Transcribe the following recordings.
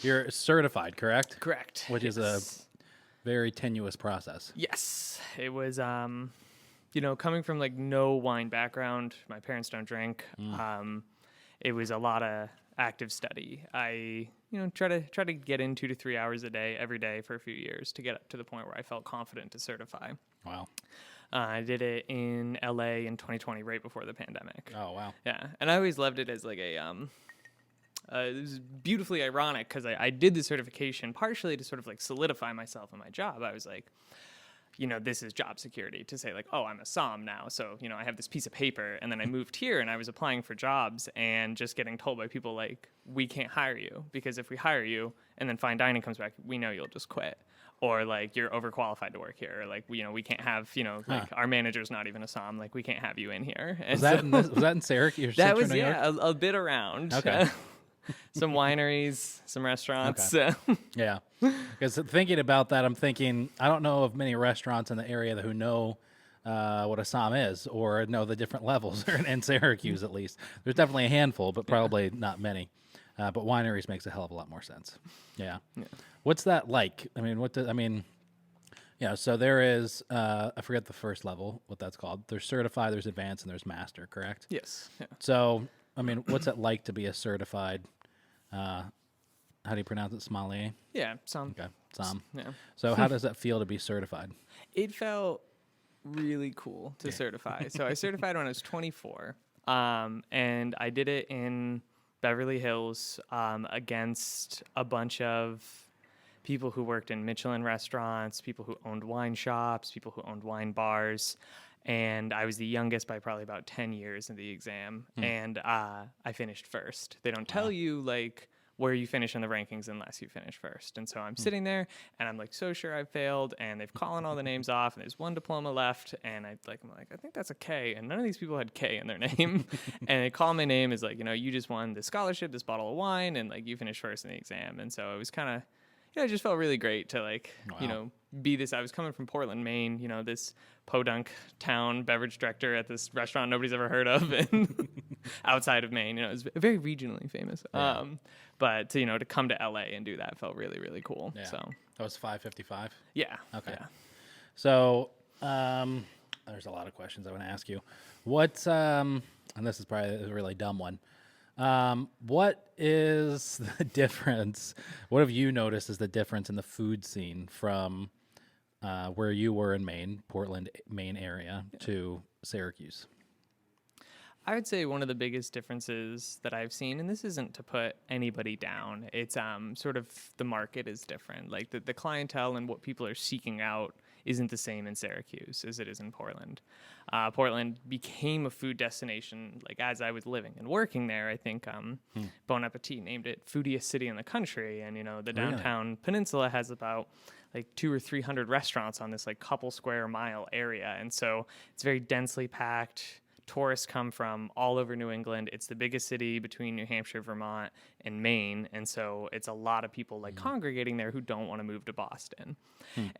You're certified, correct? Correct. Which is a very tenuous process. Yes, it was. Coming from like no wine background, my parents don't drink. It was a lot of active study. I try to get in 2 to 3 hours a day every day for a few years to get up to the point where I felt confident to certify. Wow. I did it in LA in 2020, right before the pandemic. Oh, wow. Yeah, and I always loved it as like a it was beautifully ironic because I did the certification partially to sort of like solidify myself in my job. I was like, this is job security to say like, oh, I'm a somm now. So, I have this piece of paper. And then I moved here and I was applying for jobs and just getting told by people like, we can't hire you because if we hire you and then fine dining comes back, we know you'll just quit. Or like you're overqualified to work here. Or like, we can't have, like our manager's not even a somm. Like we can't have you in here. And was that in Syracuse? That was, a bit around. Okay. Some wineries, some restaurants. Okay. Yeah. Because thinking about that, I'm thinking, I don't know of many restaurants in the area who know what a somm is or know the different levels in Syracuse, at least. There's definitely a handful, but probably not many. But wineries makes a hell of a lot more sense. Yeah. What's that like? I mean, so there is, I forget the first level, what that's called. There's certified, there's advanced, and there's master, correct? Yes. Yeah. So, I mean, what's it like to be a certified, how do you pronounce it, sommelier? Yeah, somm. Okay, somm. Yeah. So how does that feel to be certified? It felt really cool to certify. So I certified when I was 24, and I did it in Beverly Hills against a bunch of people who worked in Michelin restaurants, people who owned wine shops, people who owned wine bars. And I was the youngest by probably about 10 years in the exam. And I finished first. They don't tell you like where you finish in the rankings unless you finish first. And so I'm sitting there and I'm like, so sure I failed. And they've calling all the names off and there's one diploma left. And I'm like, I think that's a K. And none of these people had K in their name. And they call my name as like, you just won this scholarship, this bottle of wine, and like you finished first in the exam. And so it was kind of, it just felt really great to like, be this. I was coming from Portland, Maine, this podunk town beverage director at this restaurant nobody's ever heard of, and outside of Maine, it was very regionally famous. Yeah. But to come to LA and do that felt really, really cool. Yeah. So that was 555. yeah. Okay. Yeah. So there's a lot of questions I want to ask you. What and this is probably a really dumb one. What is the difference? What have you noticed is the difference in the food scene from where you were in Maine, Portland, Maine area, to Syracuse? I would say one of the biggest differences that I've seen, and this isn't to put anybody down, it's sort of the market is different. Like the clientele and what people are seeking out isn't the same in Syracuse as it is in Portland. Portland became a food destination, like as I was living and working there. I think Bon Appetit named it foodiest city in the country, and the downtown peninsula has about like 200 or 300 restaurants on this like couple square mile area, and so it's very densely packed. Tourists come from all over New England. It's the biggest city between New Hampshire, Vermont, and Maine. And so it's a lot of people like congregating there who don't want to move to Boston.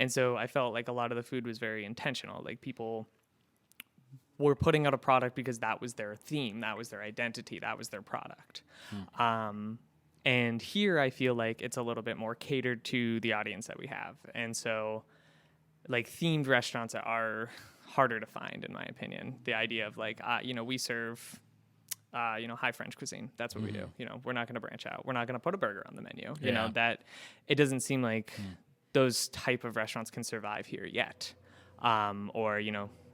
And so I felt like a lot of the food was very intentional. Like people were putting out a product because that was their theme, that was their identity, that was their product. And here I feel like it's a little bit more catered to the audience that we have. And so like themed restaurants are harder to find, in my opinion. The idea of like, we serve, high French cuisine. That's what we do. We're not going to branch out. We're not going to put a burger on the menu. That it doesn't seem like those type of restaurants can survive here yet. Or,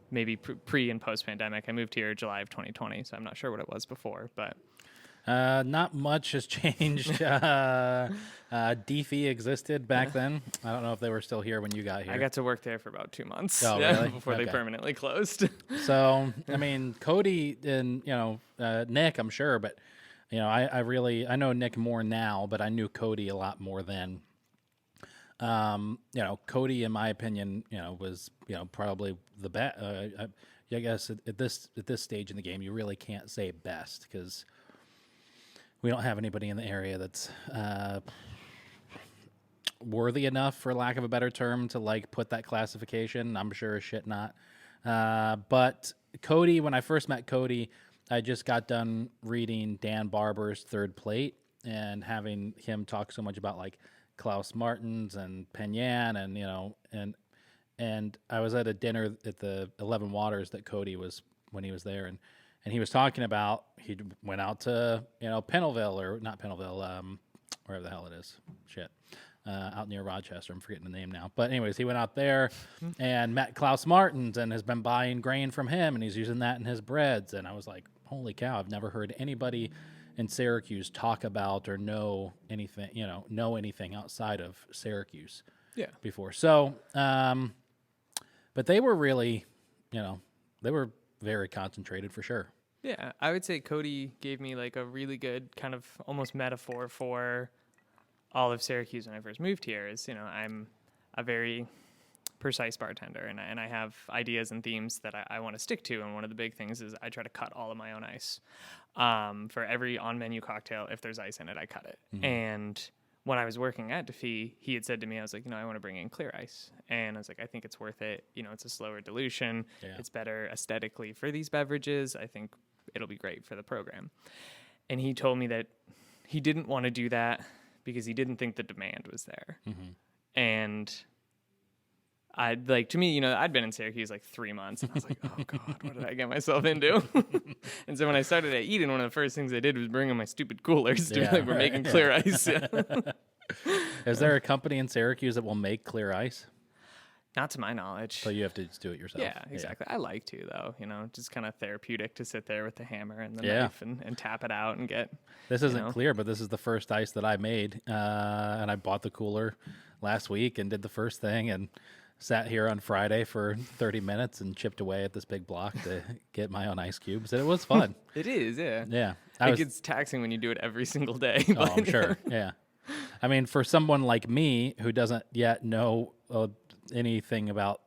maybe pre and post pandemic. I moved here July of 2020, so I'm not sure what it was before, but. Not much has changed. Deefy existed back then. I don't know if they were still here when you got here. I got to work there for about 2 months really? before they permanently closed. So, I mean, Cody and, Nick, I'm sure, but, I know Nick more now, but I knew Cody a lot more then. Cody, in my opinion, was, probably the best. I guess at this stage in the game, you really can't say best because we don't have anybody in the area that's worthy enough, for lack of a better term, to like put that classification. I'm sure as shit not. But Cody, when I first met Cody, I just got done reading Dan Barber's Third Plate, and having him talk so much about like Klaus Martins and Penyan and and I was at a dinner at the 11 Waters that Cody was when he was there, and he was talking about he went out to Pennville or not Pennville, wherever the hell it is, out near Rochester. I'm forgetting the name now, but anyways, he went out there and met Klaus Martins and has been buying grain from him, and he's using that in his breads. And I was like, holy cow! I've never heard anybody in Syracuse talk about or know anything outside of Syracuse before. So, but they were really, they were very concentrated for sure. Yeah, I would say Cody gave me like a really good kind of almost metaphor for all of Syracuse when I first moved here. Is I'm a very precise bartender, and I have ideas and themes that I want to stick to. And one of the big things is I try to cut all of my own ice. For every on-menu cocktail, if there's ice in it, I cut it. Mm-hmm. And when I was working at Defee, he had said to me, I was like, I want to bring in clear ice. And I was like, I think it's worth it. It's a slower dilution. Yeah. It's better aesthetically for these beverages. I think it'll be great for the program. And he told me that he didn't want to do that because he didn't think the demand was there. Mm-hmm. And I'd been in Syracuse like 3 months, and I was like, oh God, what did I get myself into? And so when I started at Eden, one of the first things I did was bring in my stupid coolers to be like, we're making clear ice. Is there a company in Syracuse that will make clear ice? Not to my knowledge. So you have to just do it yourself. Yeah, exactly. Yeah. I like to, though. Just kind of therapeutic to sit there with the hammer and the knife and tap it out and get. This isn't clear, but this is the first ice that I made, and I bought the cooler last week and did the first thing and sat here on Friday for 30 minutes and chipped away at this big block to get my own ice cubes, and it was fun. It is, yeah. Yeah. It gets taxing when you do it every single day. Oh, I'm sure. Yeah. I mean, for someone like me who doesn't yet know anything about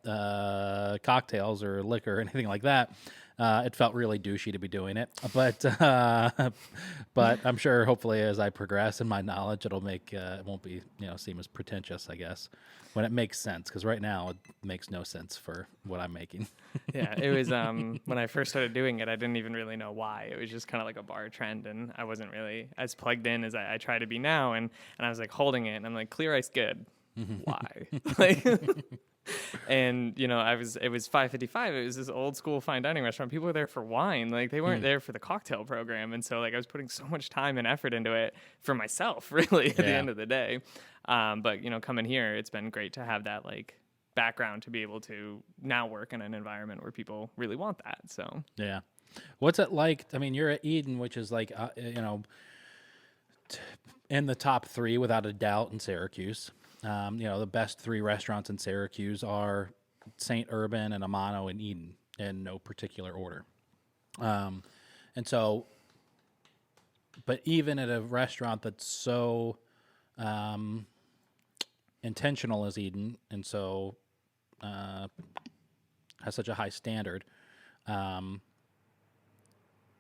cocktails or liquor or anything like that, it felt really douchey to be doing it. But I'm sure, hopefully, as I progress in my knowledge, it'll make it won't be seem as pretentious, I guess, when it makes sense. Because right now it makes no sense for what I'm making. Yeah, it was when I first started doing it, I didn't even really know why. It was just kind of like a bar trend, and I wasn't really as plugged in as I try to be now. And I was like holding it, and I'm like, clear ice good. Why? And it was 555. It was this old school fine dining restaurant. People were there for wine. Like they weren't there for the cocktail program. And so like I was putting so much time and effort into it for myself, really, at the end of the day. But coming here, it's been great to have that like background to be able to now work in an environment where people really want that. So yeah, what's it like? I mean, you're at Eden, which is like in the top 3 without a doubt in Syracuse. The best 3 restaurants in Syracuse are St. Urban and Amano and Eden in no particular order. And so, but even at a restaurant that's so intentional as Eden and so has such a high standard, I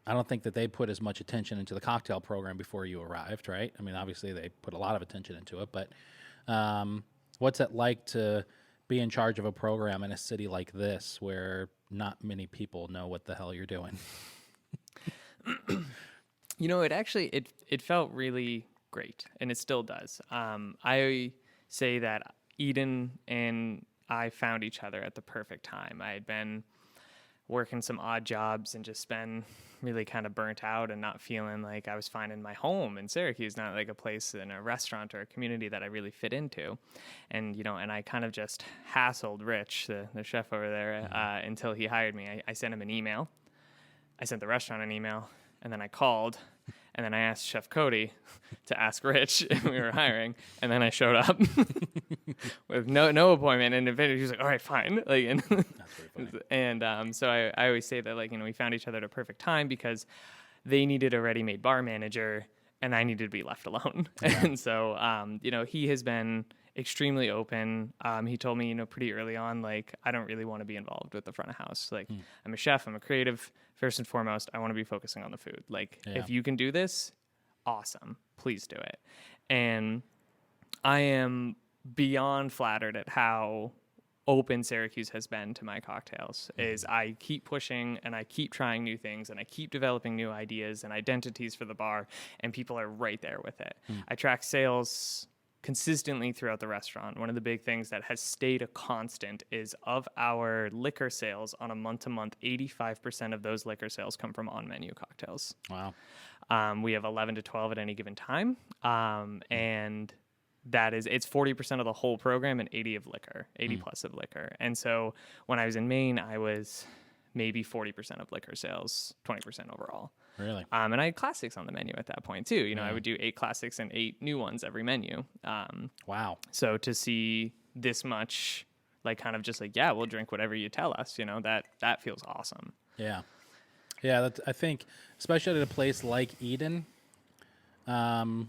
don't think that they put as much attention into the cocktail program before you arrived, right? I mean, obviously they put a lot of attention into it, but what's it like to be in charge of a program in a city like this where not many people know what the hell you're doing? It felt really great, and it still does. I say that Eden and I found each other at the perfect time. I had been working some odd jobs and just been really kind of burnt out and not feeling like I was finding my home in Syracuse, not like a place in a restaurant or a community that I really fit into. And, and I kind of just hassled Rich, the chef over there, until he hired me. I sent him an email. I sent the restaurant an email, and then I called, and then I asked Chef Cody to ask Rich if we were hiring, and then I showed up with no appointment, and eventually he was like, all right, fine. So I always say that, we found each other at a perfect time because they needed a ready-made bar manager, and I needed to be left alone. Yeah. And so, he has been extremely open. He told me, pretty early on, I don't really want to be involved with the front of house. I'm a chef, I'm a creative. First and foremost, I want to be focusing on the food. If you can do this, awesome. Please do it. And I am beyond flattered at how open Syracuse has been to my cocktails is I keep pushing and I keep trying new things and I keep developing new ideas and identities for the bar, and people are right there with it. I track sales consistently throughout the restaurant. One of the big things that has stayed a constant is of our liquor sales on a month-to-month, 85% of those liquor sales come from on-menu cocktails. Wow. We have 11 to 12 at any given time, and it's 40% of the whole program and 80 of liquor, 80 plus of liquor. And so when I was in Maine, I was maybe 40% of liquor sales, 20% overall. Really? And I had classics on the menu at that point too. I would do 8 classics and 8 new ones every menu. Wow. So to see this much, like kind of just like, yeah, we'll drink whatever you tell us, that feels awesome. Yeah. Yeah, I think, especially at a place like Eden, Amano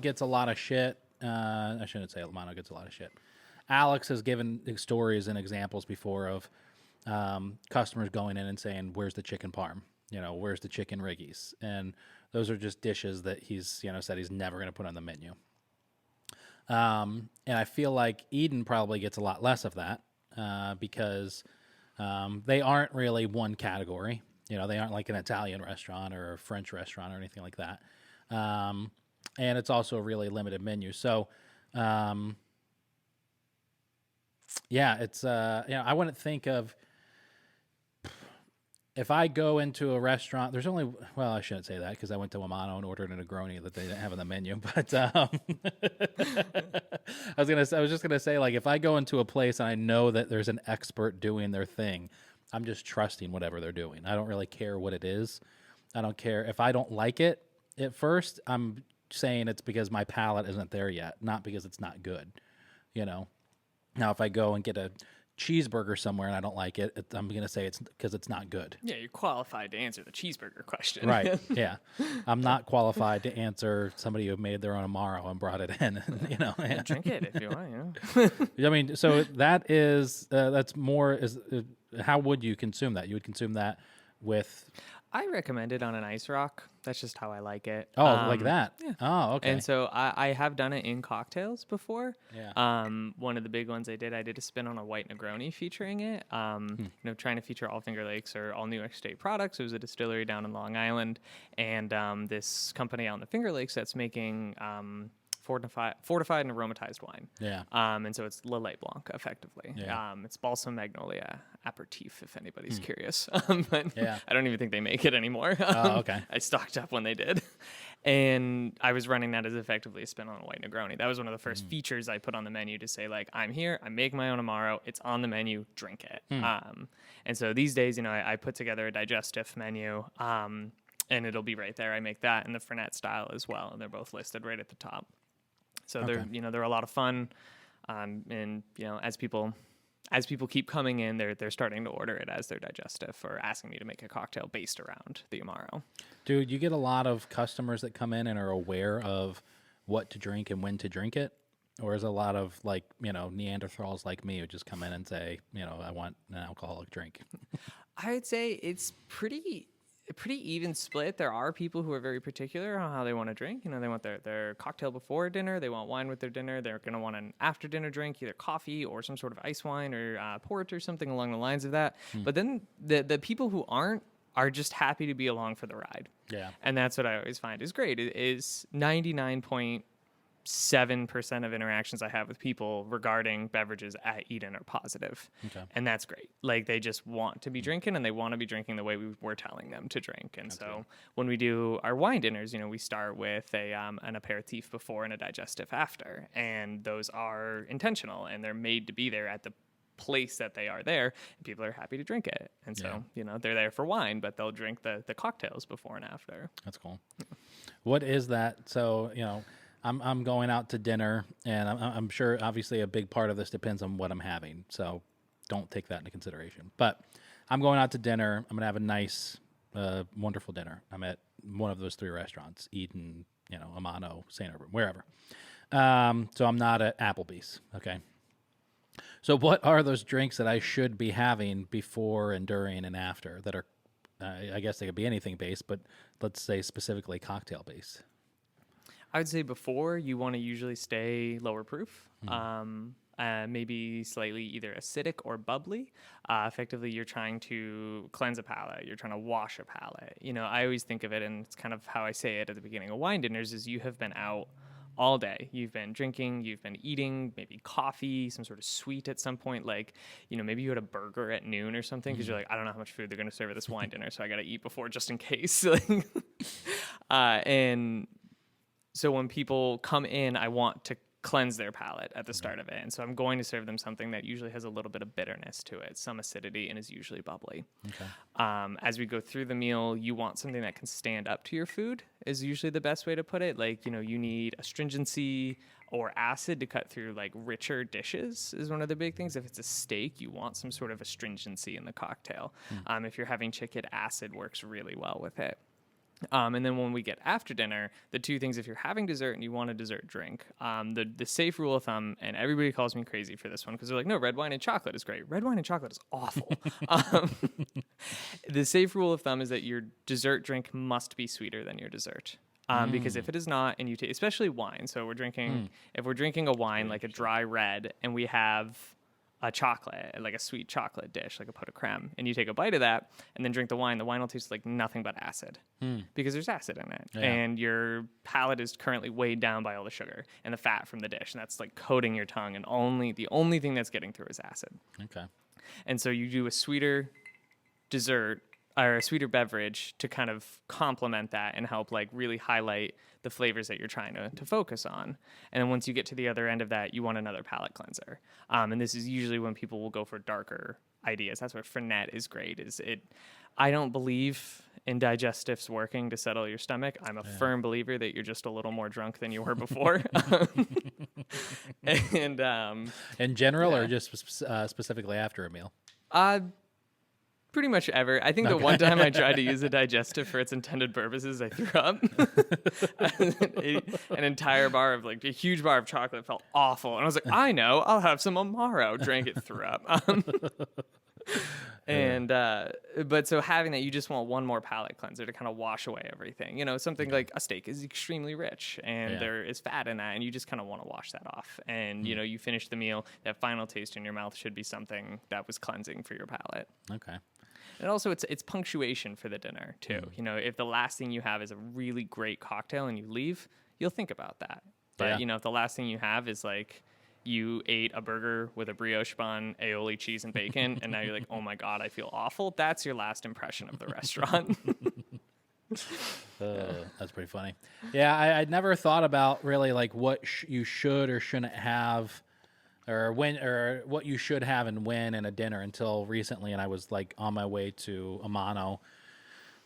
gets a lot of shit. I shouldn't say Amano gets a lot of shit. Alex has given stories and examples before of customers going in and saying, "Where's the chicken parm? Where's the chicken riggies?" And those are just dishes that he's said he's never going to put on the menu. And I feel like Eden probably gets a lot less of that because they aren't really one category. They aren't like an Italian restaurant or a French restaurant or anything like that. And it's also a really limited menu. So, it's, I wouldn't think of, if I go into a restaurant, I shouldn't say that because I went to Amano and ordered a Negroni that they didn't have on the menu. But I was just going to say, like, if I go into a place and I know that there's an expert doing their thing, I'm just trusting whatever they're doing. I don't really care what it is. I don't care if I don't like it at first. I'm saying it's because my palate isn't there yet, not because it's not good. Now if I go and get a cheeseburger somewhere and I don't like it, I'm going to say it's because it's not good. Yeah, you're qualified to answer the cheeseburger question. Right. Yeah. I'm not qualified to answer somebody who made their own Amaro and brought it in. Yeah, drink it if you want. I mean, so that is that's more how would you consume that? You would consume that with. I recommend it on an ice rock. That's just how I like it. Oh, like that? Yeah. Oh, okay. And so I have done it in cocktails before. Yeah. One of the big ones I did a spin on a white Negroni featuring it. Trying to feature all Finger Lakes or all New York State products. It was a distillery down in Long Island, and this company out in the Finger Lakes that's making fortified and aromatized wine. Yeah. And so it's Le Lait Blanc, effectively. Yeah. It's Balsam Magnolia aperitif, if anybody's curious. But yeah. I don't even think they make it anymore. Oh, okay. I stocked up when they did. And I was running that as effectively a spin on a white Negroni. That was one of the first features I put on the menu to say, like, I'm here, I make my own Amaro, it's on the menu, drink it. And so these days, I put together a digestive menu, and it'll be right there. I make that in the Fernet style as well, and they're both listed right at the top. So they're a lot of fun, and as people keep coming in, they're starting to order it as their digestive or asking me to make a cocktail based around the Amaro. Dude, you get a lot of customers that come in and are aware of what to drink and when to drink it, or is a lot of Neanderthals like me who just come in and say, I want an alcoholic drink? I would say it's pretty even split. There are people who are very particular on how they want to drink. They want their cocktail before dinner. They want wine with their dinner. They're going to want an after dinner drink, either coffee or some sort of ice wine or port or something along the lines of that. But then the people who aren't are just happy to be along for the ride. Yeah. And that's what I always find is great. It is 99.7% of interactions I have with people regarding beverages at Eden are positive. Okay. And that's great. Like, they just want to be drinking, and they want to be drinking the way we're telling them to drink. And that's so good. When we do our wine dinners, we start with an aperitif before and a digestive after. And those are intentional, and they're made to be there at the place that they are there, and people are happy to drink it. And so, they're there for wine, but they'll drink the cocktails before and after. That's cool. What is that? So, I'm going out to dinner, and I'm sure obviously a big part of this depends on what I'm having. So don't take that into consideration. But I'm going out to dinner. I'm going to have a nice, wonderful dinner. I'm at one of those 3 restaurants, Eden, Amano, St. Urban, wherever. So I'm not at Applebee's. Okay. So what are those drinks that I should be having before and during and after that are, I guess they could be anything based, but let's say specifically cocktail based? I would say before you want to usually stay lower proof. Maybe slightly either acidic or bubbly. Effectively, you're trying to cleanse a palate. You're trying to wash a palate. You know, I always think of it, and it's kind of how I say it at the beginning of wine dinners, is you have been out all day. You've been drinking, you've been eating, maybe coffee, some sort of sweet at some point. Like, you know, maybe you had a burger at noon or something because you're like, I don't know how much food they're going to serve at this wine dinner, so I got to eat before just in case. And so when people come in, I want to cleanse their palate at the start of it. And so I'm going to serve them something that usually has a little bit of bitterness to it, some acidity, and is usually bubbly. Okay. As we go through the meal, you want something that can stand up to your food is usually the best way to put it. Like, you know, you need astringency or acid to cut through like richer dishes is one of the big things. If it's a steak, you want some sort of astringency in the cocktail. If you're having chicken, acid works really well with it. And then when we get after dinner, the two things, if you're having dessert and you want a dessert drink, the safe rule of thumb, and everybody calls me crazy for this one because they're like, no, red wine and chocolate is great. Red wine and chocolate is awful. The safe rule of thumb is that your dessert drink must be sweeter than your dessert. Because if it is not, and you take, especially wine, so we're drinking, if we're drinking a wine like a dry red and we have a chocolate, like a sweet chocolate dish, like a pot of creme, and you take a bite of that and then drink the wine will taste like nothing but acid because there's acid in it. Yeah. And your palate is currently weighed down by all the sugar and the fat from the dish. And that's like coating your tongue. And the only thing that's getting through is acid. Okay. And so you do a sweeter dessert or a sweeter beverage to kind of complement that and help like really highlight the flavors that you're trying to focus on. And then once you get to the other end of that, you want another palate cleanser. And this is usually when people will go for darker ideas. That's where Fernet is great. I don't believe in digestives working to settle your stomach. I'm a firm believer that you're just a little more drunk than you were before. And in general, or just specifically after a meal? Pretty much ever. I think the one time I tried to use a digestive for its intended purposes, I threw up. An entire bar of like a huge bar of chocolate felt awful. And I was like, I know, I'll have some Amaro. Drank it, threw up. But so having that, you just want one more palate cleanser to kind of wash away everything. You know, something like a steak is extremely rich and there is fat in that, and you just kind of want to wash that off. And, you know, you finish the meal, that final taste in your mouth should be something that was cleansing for your palate. Okay. And also, it's punctuation for the dinner, too. You know, if the last thing you have is a really great cocktail and you leave, you'll think about that. But, you know, if the last thing you have is like you ate a burger with a brioche bun, aioli, cheese, and bacon, and now you're like, oh my God, I feel awful, that's your last impression of the restaurant. That's pretty funny. Yeah, I'd never thought about really like what you should or shouldn't have, or when, or what you should have and when in a dinner until recently. And I was like on my way to Amano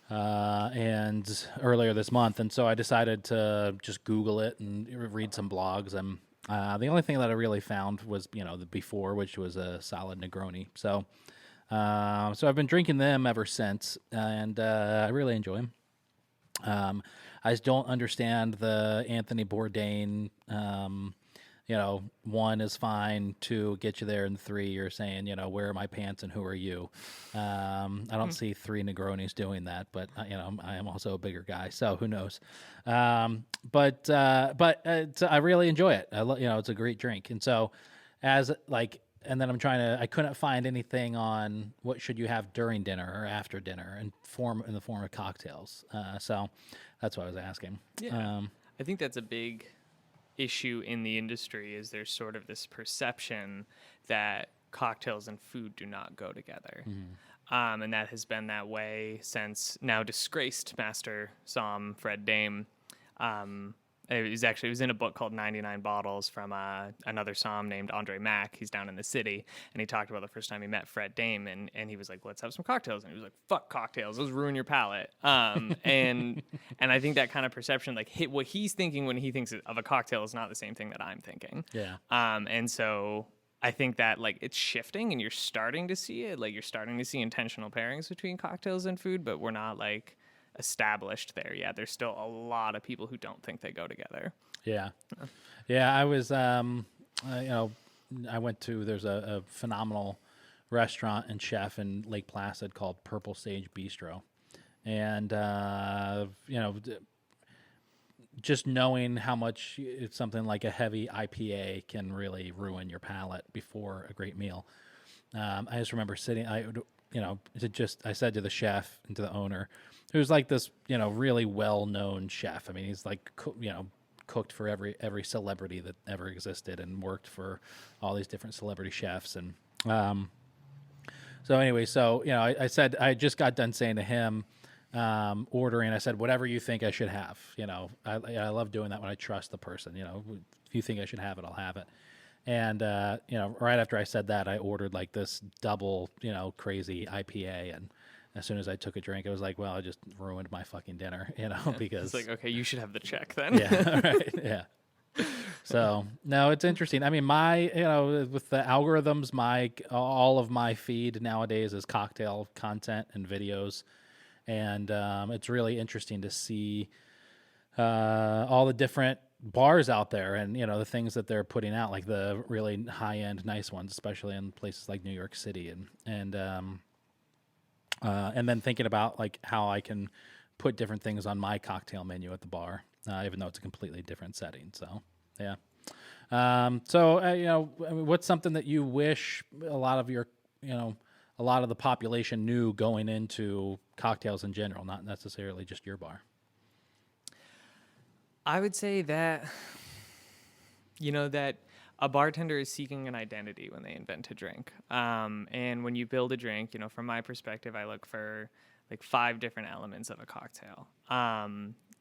and earlier this month, and so I decided to just Google it and read some blogs. And the only thing that I really found was, you know, the before, which was a solid Negroni. So I've been drinking them ever since, and I really enjoy them. I just don't understand the Anthony Bourdain. You know, 1 is fine, 2 get you there, and 3 you're saying, you know, where are my pants and who are you? I don't see 3 Negronis doing that, but you know, I am also a bigger guy, so who knows? But I really enjoy it. You know, it's a great drink, and so as like, and then I couldn't find anything on what should you have during dinner or after dinner in the form of cocktails. So that's why I was asking. Yeah, I think that's a big issue in the industry. Is there's sort of this perception that cocktails and food do not go together. And that has been that way since now disgraced master somm Fred Dame. It was in a book called 99 Bottles from another somm named Andre Mack. He's down in the city, and he talked about the first time he met Fred Dame, and he was like, let's have some cocktails. And he was like, fuck cocktails, those ruin your palate. And I think that kind of perception, like what he's thinking when he thinks of a cocktail is not the same thing that I'm thinking. Yeah. And so I think that like it's shifting, and you're starting to see it. Like you're starting to see intentional pairings between cocktails and food, but we're not like established there yet. There's still a lot of people who don't think they go together. Yeah. I was, you know, there's a phenomenal restaurant and chef in Lake Placid called Purple Sage Bistro. And, you know, just knowing how much it's something like a heavy IPA can really ruin your palate before a great meal. I just remember sitting, I said to the chef and to the owner, who's like this, really well-known chef. I mean, he's like, cooked for every celebrity that ever existed and worked for all these different celebrity chefs. And so anyway, I said, I just got done saying to him, ordering, I said, whatever you think I should have. I love doing that when I trust the person. If you think I should have it, I'll have it. And right after I said that, I ordered like this double, crazy IPA, and as soon as I took a drink, I was like, well, I just ruined my fucking dinner, because It's like, okay, you should have the check then. yeah, right, yeah. So no, it's interesting. I mean, with the algorithms, all of my feed nowadays is cocktail content and videos, and it's really interesting to see all the different bars out there, and the things that they're putting out, like the really high end, nice ones, especially in places like New York City, and then thinking about like how I can put different things on my cocktail menu at the bar, even though it's a completely different setting. So yeah. What's something that you wish a lot of the population knew going into cocktails in general, not necessarily just your bar? I would say that, that a bartender is seeking an identity when they invent a drink. And when you build a drink, from my perspective, I look for like 5 different elements of a cocktail.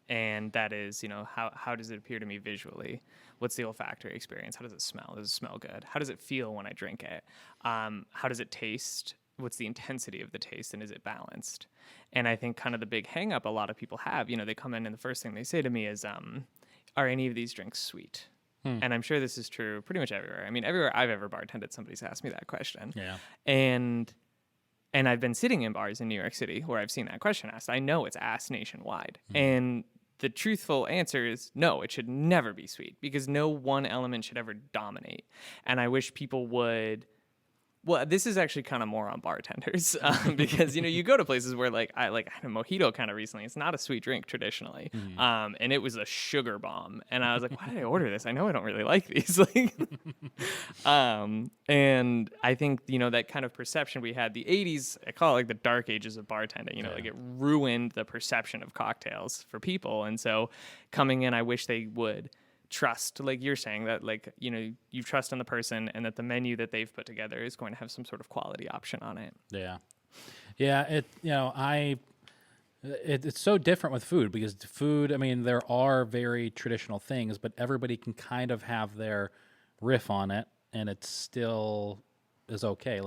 And that is, how does it appear to me visually? What's the olfactory experience? How does it smell? Does it smell good? How does it feel when I drink it? How does it taste? What's the intensity of the taste, and is it balanced? And I think kind of the big hang up a lot of people have, they come in and the first thing they say to me is, are any of these drinks sweet? And I'm sure this is true pretty much everywhere. I mean, everywhere I've ever bartended, somebody's asked me that question. Yeah. And I've been sitting in bars in New York City where I've seen that question asked. I know it's asked nationwide. And the truthful answer is no, it should never be sweet, because no one element should ever dominate. And I wish people would. Well, this is actually kind of more on bartenders, because you go to places where I had a Mojito kind of recently. It's not a sweet drink traditionally, and it was a sugar bomb. And I was like, why did I order this? I know I don't really like these. And I think that kind of perception we had, the '80s, I call it like the dark ages of bartending. Like it ruined the perception of cocktails for people. And so coming in, I wish they would trust, like you're saying, that you trust in the person, and that the menu that they've put together is going to have some sort of quality option on it. It's so different with food, because food, I mean, there are very traditional things, but everybody can kind of have their riff on it, and it still is okay.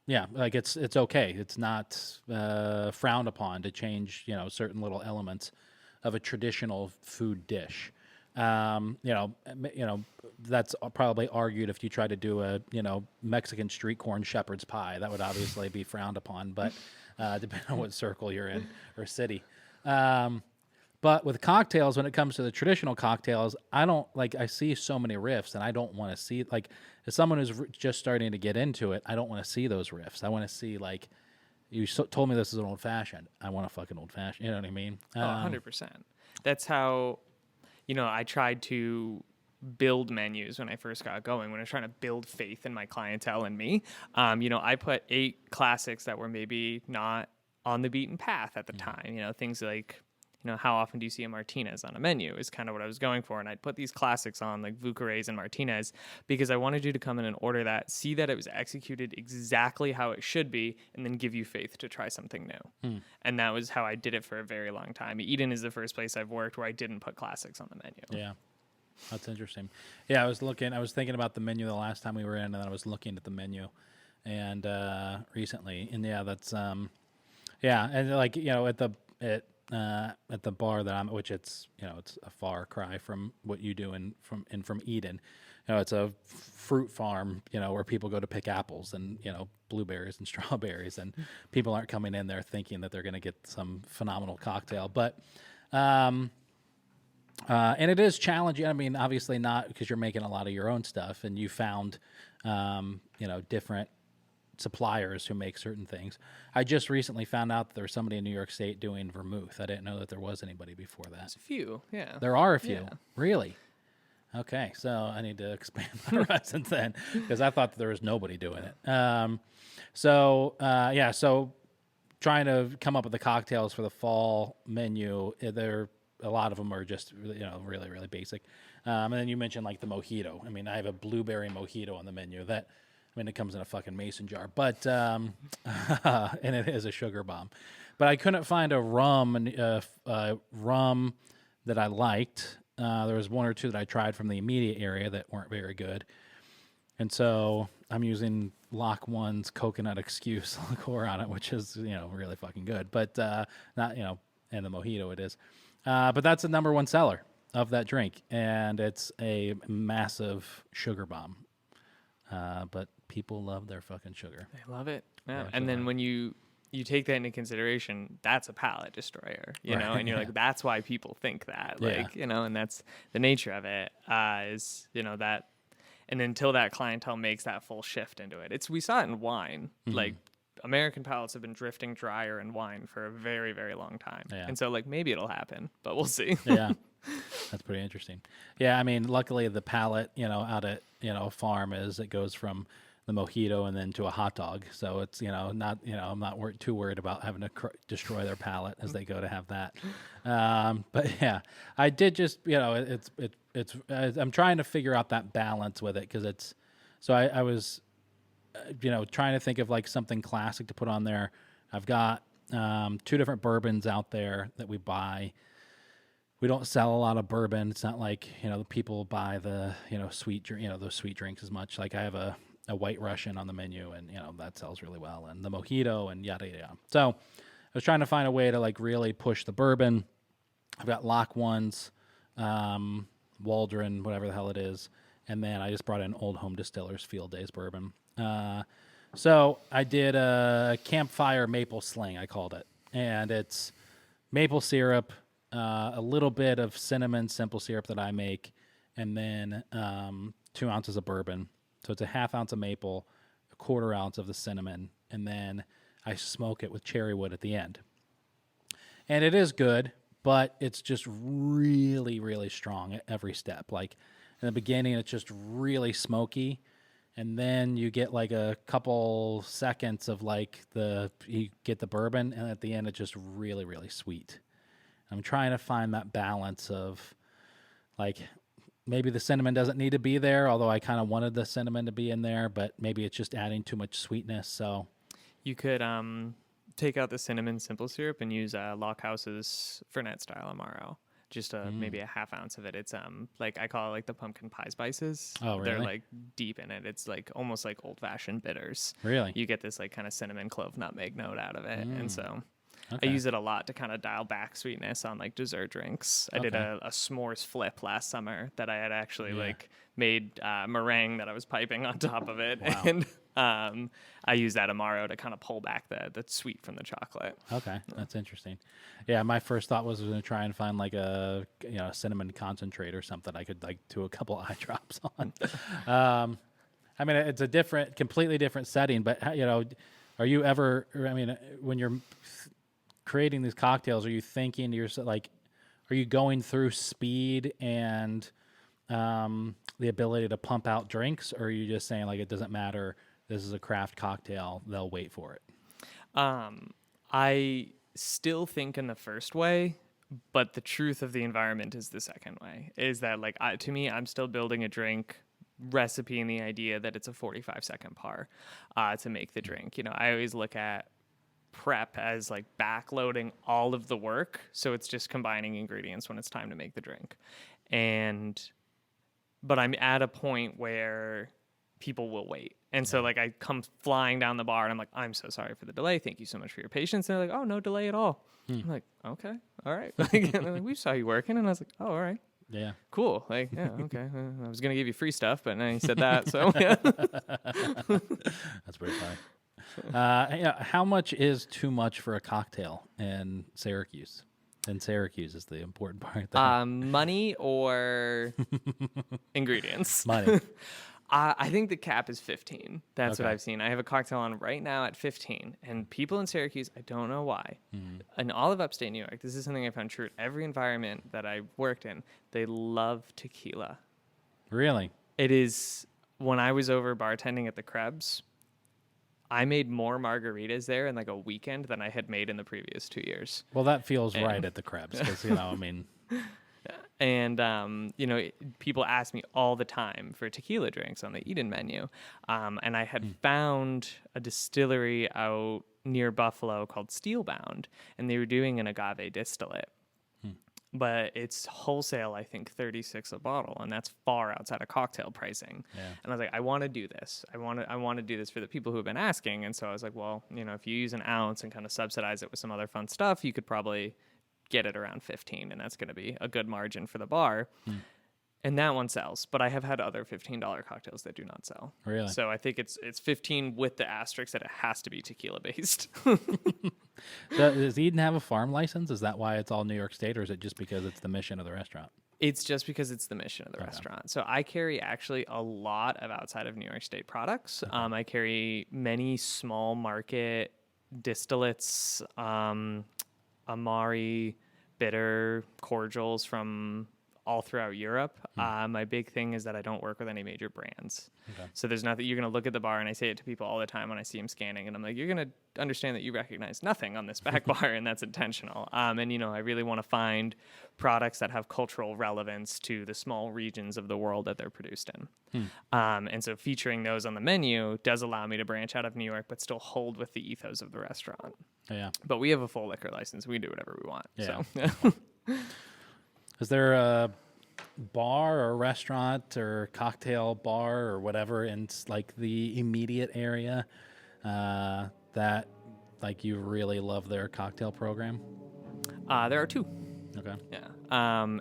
It's okay. It's not frowned upon to change certain little elements of a traditional food dish. That's probably argued if you try to do a Mexican street corn shepherd's pie. That would obviously be frowned upon, but depending on what circle you're in or city. But with cocktails, when it comes to the traditional cocktails, I see so many riffs, and I don't want to see, as someone who's just starting to get into it, I don't want to see those riffs. I want to see, you told me this is an old fashioned. I want a fucking old fashioned. You know what I mean? 100%. That's how, I tried to build menus when I first got going, when I was trying to build faith in my clientele and me. I put 8 classics that were maybe not on the beaten path at the time. Things like, how often do you see a Martinez on a menu is kind of what I was going for. And I'd put these classics on, like Vuccares and Martinez, because I wanted you to come in and order that, see that it was executed exactly how it should be, and then give you faith to try something new. And that was how I did it for a very long time. Eden is the first place I've worked where I didn't put classics on the menu. Yeah. That's interesting. Yeah, I was thinking about the menu the last time we were in, and then I was looking at the menu and recently. And that's and at the bar that I'm, which it's a far cry from what you do from Eden. It's a fruit farm, where people go to pick apples and blueberries and strawberries, and people aren't coming in there thinking that they're going to get some phenomenal cocktail. But and it is challenging. I mean, obviously not, because you're making a lot of your own stuff, and you found different suppliers who make certain things. I just recently found out that there was somebody in New York State doing vermouth. I didn't know that there was anybody before that. There's a few, yeah. There are a few, Yeah. really. Okay, so I need to expand my horizon then, because I thought that there was nobody doing it. So trying to come up with the cocktails for the fall menu. A lot of them are just really, really basic. And then you mentioned like the mojito. I mean, I have a blueberry mojito on the menu. It comes in a fucking mason jar, but and it is a sugar bomb. But I couldn't find a rum that I liked. There was one or two that I tried from the immediate area that weren't very good. And so I'm using Lock One's Coconut Excuse liqueur on it, which is, really fucking good. But not, and the mojito it is. But that's the number one seller of that drink. And it's a massive sugar bomb. But people love their fucking sugar. They love it. Yeah. Yeah, And then sure. when you take that into consideration, that's a palate destroyer, Right, and you're yeah. like, that's why people think that, Yeah. and that's the nature of it, is, that, and until that clientele makes that full shift into it. We saw it in wine, Mm-hmm. like American palates have been drifting drier in wine for a very, very long time. Yeah. And so like maybe it'll happen, but we'll see. Yeah. That's pretty interesting. Yeah, I mean, luckily the palate, out at, a farm it goes from the mojito and then to a hot dog. So it's, not, I'm not too worried about having to destroy their palate as they go to have that. But yeah, I did just, I'm trying to figure out that balance with it, because I was, trying to think of like something classic to put on there. I've got 2 different bourbons out there that we buy. We don't sell a lot of bourbon. It's not like, people buy the, sweet drink, those sweet drinks as much. Like I have a White Russian on the menu, and, that sells really well, and the mojito and yada, yada. So I was trying to find a way to like really push the bourbon. I've got Lock One's, Waldron, whatever the hell it is. And then I just brought in Old Home Distillers Field Days bourbon. So I did a campfire maple sling, I called it. And it's maple syrup, a little bit of cinnamon simple syrup that I make, and then 2 ounces of bourbon. So it's a half ounce of maple, a quarter ounce of the cinnamon, and then I smoke it with cherry wood at the end. And it is good, but it's just really, really strong at every step. Like in the beginning, it's just really smoky. And then you get like a couple seconds of like you get the bourbon, and at the end, it's just really, really sweet. I'm trying to find that balance of like, maybe the cinnamon doesn't need to be there, although I kind of wanted the cinnamon to be in there, but maybe it's just adding too much sweetness. So You could take out the cinnamon simple syrup and use Lockhouse's Fernet style Amaro. Just maybe a half ounce of it. It's like I call it like the pumpkin pie spices. Oh, They're really? like deep in it. It's like almost like old fashioned bitters. Really? You get this like kind of cinnamon clove nutmeg note out of it, and so Okay. I use it a lot to kind of dial back sweetness on like dessert drinks. I did Okay. a s'mores flip last summer that I had actually Yeah. like made meringue that I was piping on top of it, Wow. and I use that Amaro to kind of pull back the sweet from the chocolate. Okay, that's interesting. Yeah, my first thought was to try and find like a cinnamon concentrate or something I could like do a couple eye drops on. I mean, it's a completely different setting, but are you ever? I mean, when you're creating these cocktails, are you thinking to yourself like, are you going through speed and the ability to pump out drinks, or are you just saying like it doesn't matter? This is a craft cocktail; they'll wait for it. I still think in the first way, but the truth of the environment is the second way. Is that like to me, I'm still building a drink recipe in the idea that it's a 45-second par to make the drink. I always look at prep as like backloading all of the work, so it's just combining ingredients when it's time to make the drink. But I'm at a point where people will wait. And so like I come flying down the bar and I'm like, I'm so sorry for the delay. Thank you so much for your patience. And they're like, oh, no delay at all. I'm like, okay, all right. And they're like, we saw you working. And I was like, oh, all right, Yeah. cool. Like, yeah, okay. I was going to give you free stuff, but now you said that. So yeah. That's pretty funny. How much is too much for a cocktail in Syracuse? And Syracuse is the important part there. Money or ingredients? Money. I think the cap is 15. That's what Okay. I've seen. I have a cocktail on right now at 15. And people in Syracuse, I don't know why, in all of upstate New York, this is something I found true at every environment that I worked in. They love tequila. Really? It is, when I was over bartending at the Krebs, I made more margaritas there in like a weekend than I had made in the previous 2 years. Well, that feels right at the Krebs because, I mean, And, people ask me all the time for tequila drinks on the Eden menu. And I had found a distillery out near Buffalo called Steelbound, and they were doing an agave distillate. But it's wholesale, I think, 36 a bottle, and that's far outside of cocktail pricing. Yeah. And I was like, I want to do this. I want to do this for the people who have been asking. And so I was like, well, if you use an ounce and kind of subsidize it with some other fun stuff, you could probably get it around 15, and that's going to be a good margin for the bar. And that one sells, but I have had other $15 cocktails that do not sell. Really? So I think it's 15 with the asterisk that it has to be tequila based. Does Eden have a farm license? Is that why it's all New York State, or is it just because it's the mission of the restaurant? It's just because it's the mission of the restaurant. So I carry actually a lot of outside of New York State products. I carry many small market distillates, Amari, bitter cordials from all throughout Europe. My big thing is that I don't work with any major brands. Okay. So there's nothing, you're going to look at the bar, and I say it to people all the time when I see them scanning, and I'm like, you're going to understand that you recognize nothing on this back bar, and that's intentional. I really want to find products that have cultural relevance to the small regions of the world that they're produced in. And so featuring those on the menu does allow me to branch out of New York, but still hold with the ethos of the restaurant. Yeah. But we have a full liquor license. We do whatever we want. Yeah. So. Is there a bar or restaurant or cocktail bar or whatever in like the immediate area that like you really love their cocktail program? There are two. Okay. Yeah.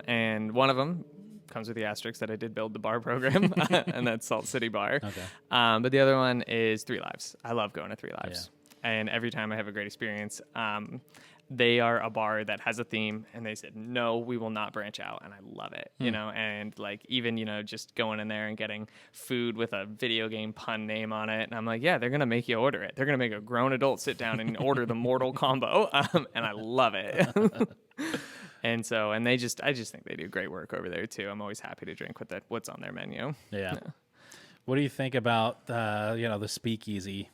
And one of them comes with the asterisk that I did build the bar program, and that's Salt City Bar. Okay. But the other one is Three Lives. I love going to Three Lives. And every time I have a great experience. They are a bar that has a theme, and they said, no, we will not branch out. And I love it, and like, even, just going in there and getting food with a video game pun name on it. And I'm like, yeah, they're going to make you order it. They're going to make a grown adult sit down and order the Mortal combo. And I love it. And I just think they do great work over there too. I'm always happy to drink with what's on their menu. Yeah. What do you think about, the speakeasy,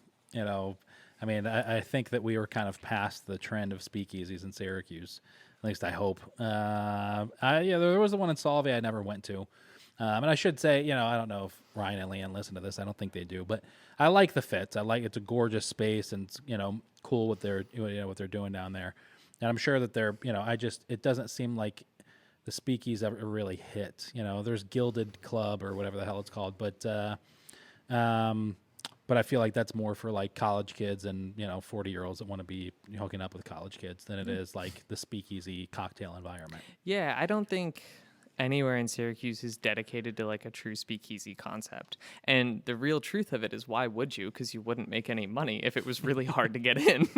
I mean, I think that we were kind of past the trend of speakeasies in Syracuse. At least I hope. There was the one in Solvay I never went to. And I should say, I don't know if Ryan and Leanne listen to this. I don't think they do. But I like the fits. It's a gorgeous space, and it's, cool what they're doing down there. And I'm sure that they're, it doesn't seem like the speakeasies ever really hit. There's Gilded Club or whatever the hell it's called. But I feel like that's more for like college kids and 40-year-olds that want to be hooking up with college kids than it is like the speakeasy cocktail environment. Yeah, I don't think anywhere in Syracuse is dedicated to like a true speakeasy concept. And the real truth of it is, why would you? Because you wouldn't make any money if it was really hard to get in.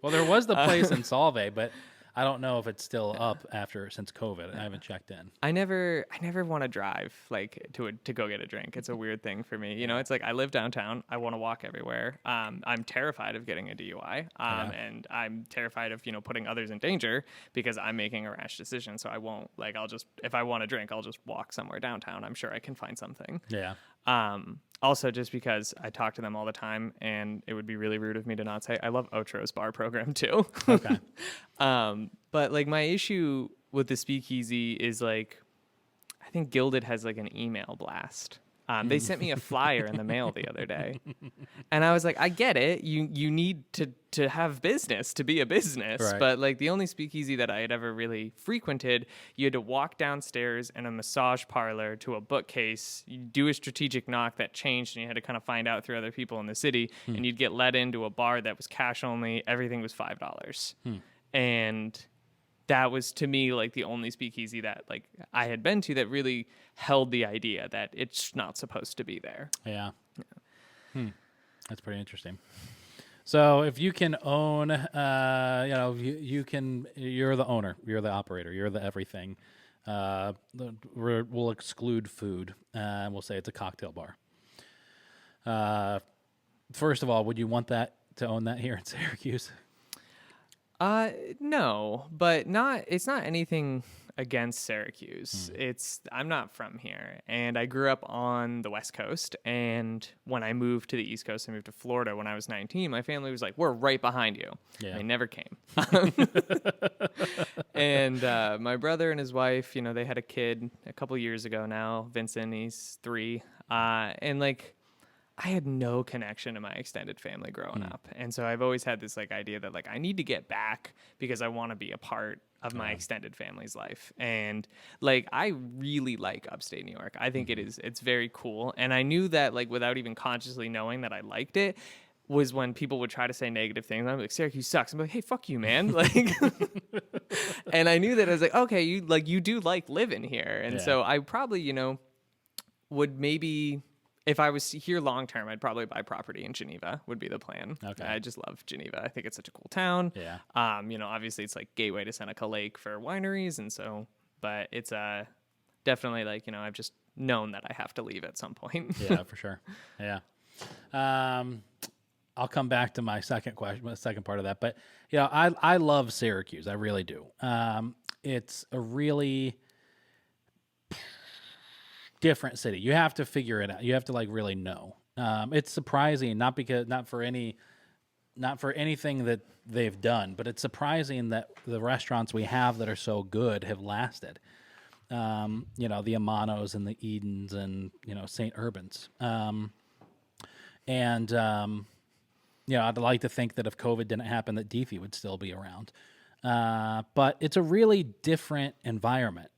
Well, there was the place in Solvay, but I don't know if it's still up since COVID. I haven't checked in. I never want to drive like to go get a drink. It's a weird thing for me. It's like I live downtown. I want to walk everywhere. I'm terrified of getting a DUI. And I'm terrified of, putting others in danger because I'm making a rash decision. So I won't, like, if I want to drink, I'll just walk somewhere downtown. I'm sure I can find something. Yeah. Also, just because I talk to them all the time, and it would be really rude of me to not say, I love Otro's bar program too. Okay. But like, my issue with the speakeasy is like, I think Gilded has like an email blast. They sent me a flyer in the mail the other day, and I was like, I get it. You need to have business to be a business, right. But like, the only speakeasy that I had ever really frequented, you had to walk downstairs in a massage parlor to a bookcase, you do a strategic knock that changed, and you had to kind of find out through other people in the city, and you'd get led into a bar that was cash only. Everything was $5, and that was, to me, like the only speakeasy that like I had been to that really held the idea that it's not supposed to be there. Yeah. That's pretty interesting. So if you can own, you're the owner, you're the operator, you're the everything. We'll exclude food, and we'll say it's a cocktail bar. First of all, would you want that to own that here in Syracuse? No, but it's not anything against Syracuse. I'm not from here, and I grew up on the West Coast, and when I moved to the East Coast, I moved to Florida when I was 19, my family was like, we're right behind you. Yeah. They never came. And my brother and his wife, they had a kid a couple years ago now, Vincent, he's 3. And like, I had no connection to my extended family growing up. And so I've always had this like idea that like I need to get back because I want to be a part of my extended family's life. And like I really like upstate New York. I think it's very cool. And I knew that like without even consciously knowing that I liked it was when people would try to say negative things. I'm like, Syracuse sucks. I'm like, hey, fuck you, man. Like and I knew that I was like, okay, you do like living here. And so I probably, would maybe if I was here long term, I'd probably buy property in Geneva would be the plan. Okay. I just love Geneva. I think it's such a cool town. Yeah. Obviously it's like gateway to Seneca Lake for wineries, and so, but it's definitely like, I've just known that I have to leave at some point. Yeah, for sure. Yeah. I'll come back to my second question, the second part of that, but I love Syracuse. I really do. It's a really different city. You have to figure it out. You have to like really know. It's surprising, not for anything that they've done, but it's surprising that the restaurants we have that are so good have lasted. The Amanos and the Edens and St. Urban's. I'd like to think that if COVID didn't happen, that Deefy would still be around. But it's a really different environment.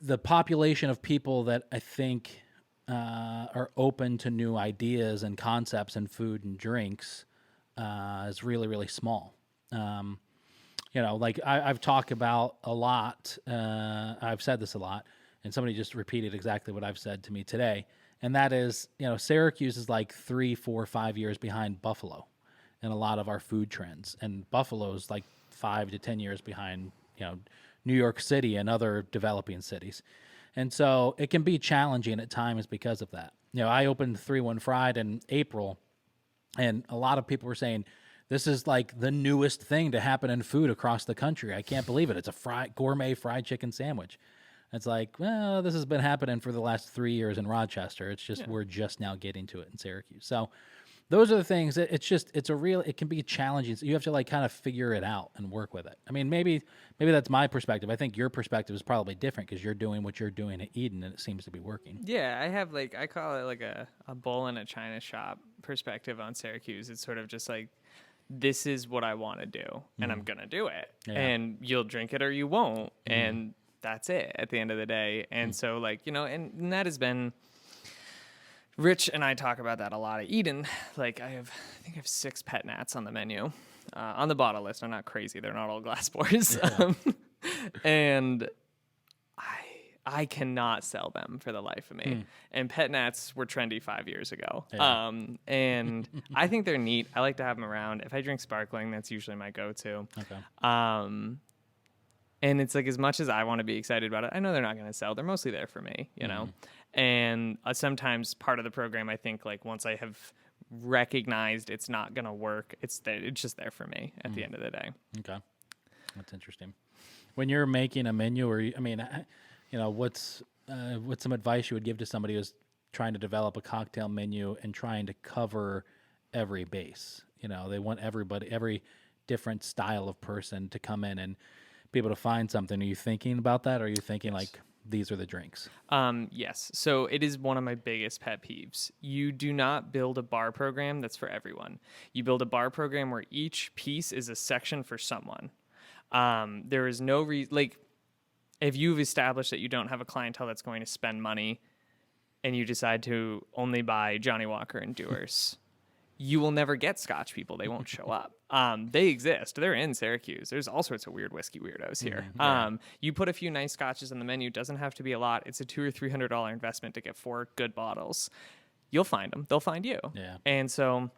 The population of people that I think are open to new ideas and concepts in food and drinks is really, really small. I've talked about a lot. I've said this a lot, and somebody just repeated exactly what I've said to me today. And that is, Syracuse is like 3, 4, 5 years behind Buffalo in a lot of our food trends. And Buffalo's like 5 to 10 years behind, New York City and other developing cities. And so it can be challenging at times because of that. I opened 3-1 Fried in April, and a lot of people were saying, this is like the newest thing to happen in food across the country. I can't believe it. It's a gourmet fried chicken sandwich. It's like, well, this has been happening for the last 3 years in Rochester. It's just we're just now getting to it in Syracuse. So those are the things. It can be challenging. So you have to like kind of figure it out and work with it. I mean, maybe that's my perspective. I think your perspective is probably different because you're doing what you're doing at Eden, and it seems to be working. Yeah, I have I call it like a bull in a china shop perspective on Syracuse. It's sort of just like, this is what I want to do, and I'm going to do it. Yeah. And you'll drink it or you won't. And that's it at the end of the day. And so and that has been, Rich and I talk about that a lot at Eden. Like I think I have 6 pet nats on the menu, on the bottle list. I'm not crazy. They're not all glass pours. Yeah. And I cannot sell them for the life of me. And pet nats were trendy 5 years ago. Yeah. And I think they're neat. I like to have them around. If I drink sparkling, that's usually my go-to. Okay. And it's like, as much as I want to be excited about it, I know they're not going to sell. They're mostly there for me, know? And sometimes part of the program, I think, like once I have recognized it's not going to work, it's just there for me at the end of the day. Okay. That's interesting. When you're making a menu, what's some advice you would give to somebody who's trying to develop a cocktail menu and trying to cover every base? They want every different style of person to come in and be able to find something. Are you thinking about that? Or are you thinking like, these are the drinks? Yes. So it is one of my biggest pet peeves. You do not build a bar program that's for everyone. You build a bar program where each piece is a section for someone. There is no reason, like, if you've established that you don't have a clientele that's going to spend money and you decide to only buy Johnny Walker and Dewar's, you will never get Scotch people. They won't show up. They exist. They're in Syracuse. There's all sorts of weird whiskey weirdos here. Yeah. You put a few nice Scotches on the menu. It doesn't have to be a lot. It's a $200 or $300 investment to get 4 good bottles. You'll find them. They'll find you. Yeah. And so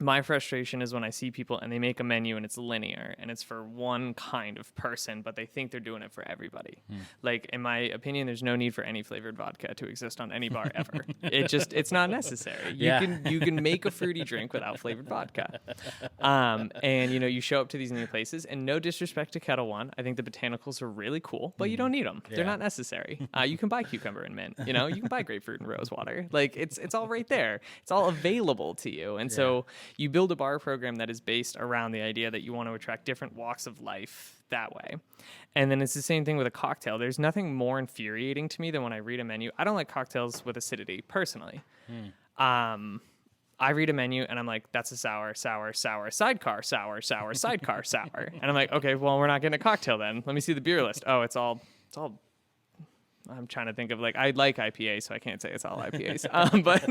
My frustration is when I see people and they make a menu and it's linear and it's for one kind of person, but they think they're doing it for everybody. Like, in my opinion, there's no need for any flavored vodka to exist on any bar ever. It's not necessary. You can make a fruity drink without flavored vodka. And you show up to these new places, and no disrespect to Kettle One, I think the botanicals are really cool, but you don't need them. Yeah. They're not necessary. You can buy cucumber and mint. You can buy grapefruit and rose water. Like, it's all right there. It's all available to you. And so you build a bar program that is based around the idea that you want to attract different walks of life that way. And then it's the same thing with a cocktail. There's nothing more infuriating to me than when I read a menu. I don't like cocktails with acidity, personally. I read a menu and I'm like, that's a sour, sidecar, sidecar, sour. And I'm like, okay, well, we're not getting a cocktail then. Let me see the beer list. Oh, it's all I'm trying to think of, like, I like IPA, so I can't say it's all IPAs. But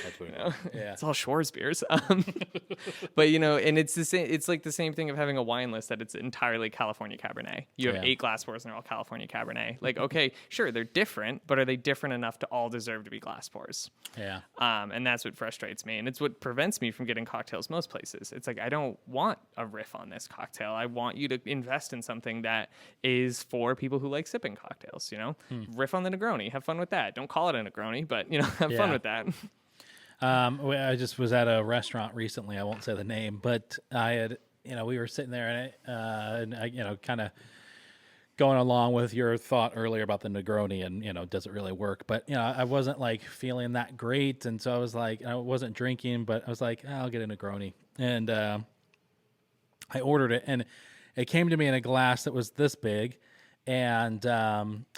That's what it's all Shores beers. But and it's the same. It's like the same thing of having a wine list that it's entirely California Cabernet. You have 8 glass pours and they're all California Cabernet. Like, okay, sure, they're different, but are they different enough to all deserve to be glass pours? Yeah. And that's what frustrates me, and it's what prevents me from getting cocktails most places. It's like, I don't want a riff on this cocktail. I want you to invest in something that is for people who like sipping cocktails. Riff on the Negroni. Have fun with that. Don't call it a Negroni, but have fun with that. I just was at a restaurant recently. I won't say the name, but I had, we were sitting there and I kind of going along with your thought earlier about the Negroni and, does it really work? But, I wasn't like feeling that great. And so I was like, I wasn't drinking, but I was like, I'll get a Negroni. And I ordered it, and it came to me in a glass that was this big. And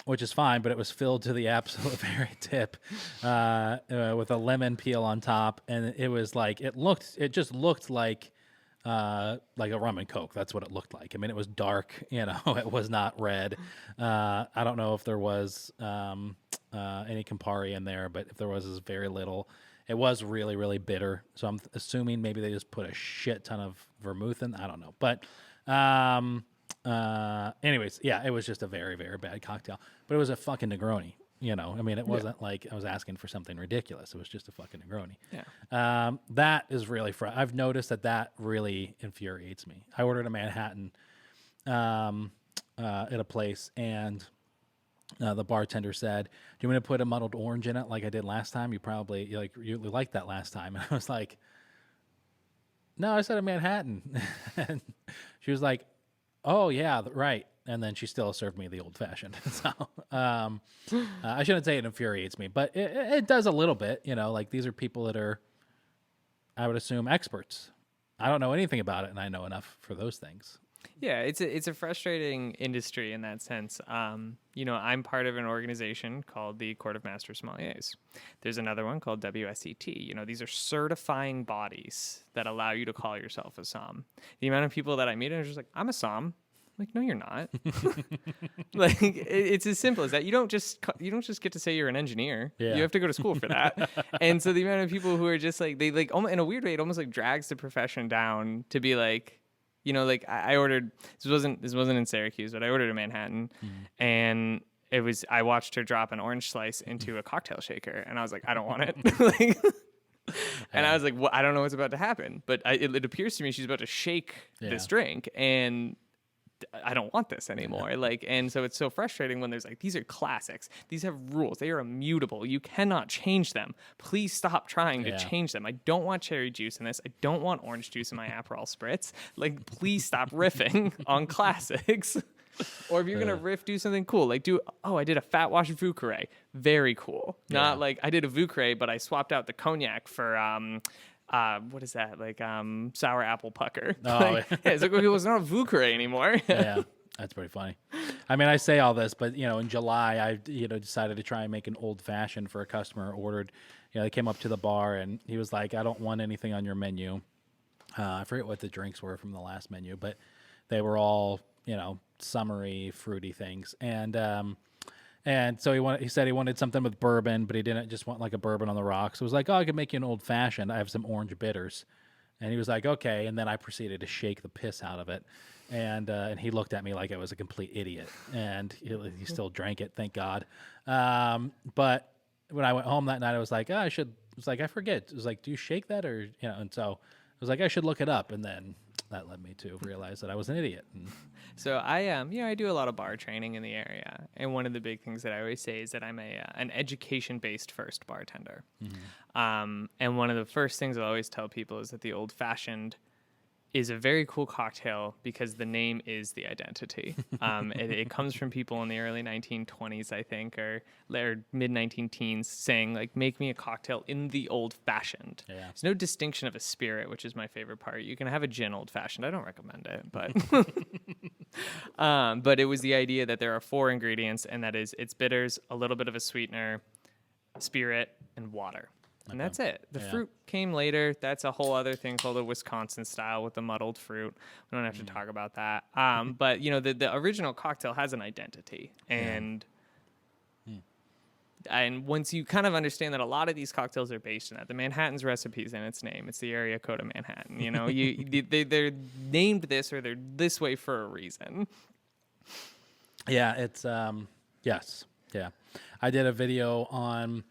which is fine, but it was filled to the absolute very tip with a lemon peel on top, and it was like it just looked like a rum and coke. That's what it looked like. I mean, it was dark, it was not red. I don't know if there was any Campari in there, but if there was, it was very little. It was really, really bitter. So I'm assuming maybe they just put a shit ton of vermouth in. I don't know, but. Anyways, yeah, it was just a very, very bad cocktail, but it was a fucking Negroni, I mean, it wasn't like I was asking for something ridiculous. It was just a fucking Negroni. Yeah. That is really I've noticed that really infuriates me. I ordered a Manhattan, at a place, and, the bartender said, "Do you want me to put a muddled orange in it like I did last time? You probably you liked that last time." And I was like, "No, I said a Manhattan." And she was like, "Oh yeah, right." And then she still served me the old fashioned. So I shouldn't say it infuriates me, but it does a little bit. Like, these are people that are, I would assume, experts. I don't know anything about it, and I know enough for those things. Yeah, it's a frustrating industry in that sense. I'm part of an organization called the Court of Master Sommeliers. There's another one called WSET. These are certifying bodies that allow you to call yourself a som. The amount of people that I meet are just like, "I'm a som." I'm like, no, you're not. Like, it's as simple as that. You don't just get to say you're an engineer. Yeah. You have to go to school for that. And so the amount of people who are just like, they like, in a weird way, it almost like drags the profession down to be like, like, I ordered, this wasn't in Syracuse, but I ordered a Manhattan, and I watched her drop an orange slice into a cocktail shaker, and I was like, I don't want it. And I was like, well, I don't know what's about to happen, but it appears to me she's about to shake this drink, and I don't want this anymore. And so it's so frustrating when there's like, these are classics. These have rules. They are immutable. You cannot change them. Please stop trying to change them. I don't want cherry juice in this. I don't want orange juice in my Aperol spritz. Like, please stop riffing on classics. Or if you're going to riff, do something cool. Like, I did a fat wash Vouqueré. Very cool. Not like I did a Vouqueré, but I swapped out the cognac for, what is that? Like, sour apple pucker. Oh, it's like, it's not a Vouqueré anymore. Yeah, that's pretty funny. I mean, I say all this, but in July, I decided to try and make an old fashioned for a customer. Ordered, they came up to the bar, and he was like, "I don't want anything on your menu." I forget what the drinks were from the last menu, but they were all summery, fruity things, and so he said he wanted something with bourbon, but he didn't just want like a bourbon on the rocks. So it was like, "Oh, I could make you an old fashioned. I have some orange bitters." And he was like, "Okay." And then I proceeded to shake the piss out of it. And he looked at me like I was a complete idiot. And he still drank it, thank God. But when I went home that night, I was like, I forget. It was like, "Do you shake that?" Or, and so was like, I should look it up. And then that led me to realize that I was an idiot. And So I do a lot of bar training in the area, and one of the big things that I always say is that I'm an education-based first bartender. And one of the first things I always tell people is that the Old Fashioned is a very cool cocktail because the name is the identity. It comes from people in the early 1920s, I think, or mid 19-teens saying, like, make me a cocktail in the Old Fashioned. Yeah. There's no distinction of a spirit, which is my favorite part. You can have a gin Old Fashioned. I don't recommend it, but it was the idea that there are 4 ingredients, and that is it's bitters, a little bit of a sweetener, spirit, and water. And that's it. The fruit came later. That's a whole other thing called a Wisconsin style with the muddled fruit. We don't have to talk about that. But, the original cocktail has an identity. And and once you kind of understand that a lot of these cocktails are based on that, the Manhattan's recipe is in its name. It's the area code of Manhattan. They're named this, or they're this way for a reason. Yeah, it's yes. Yeah. I did a video on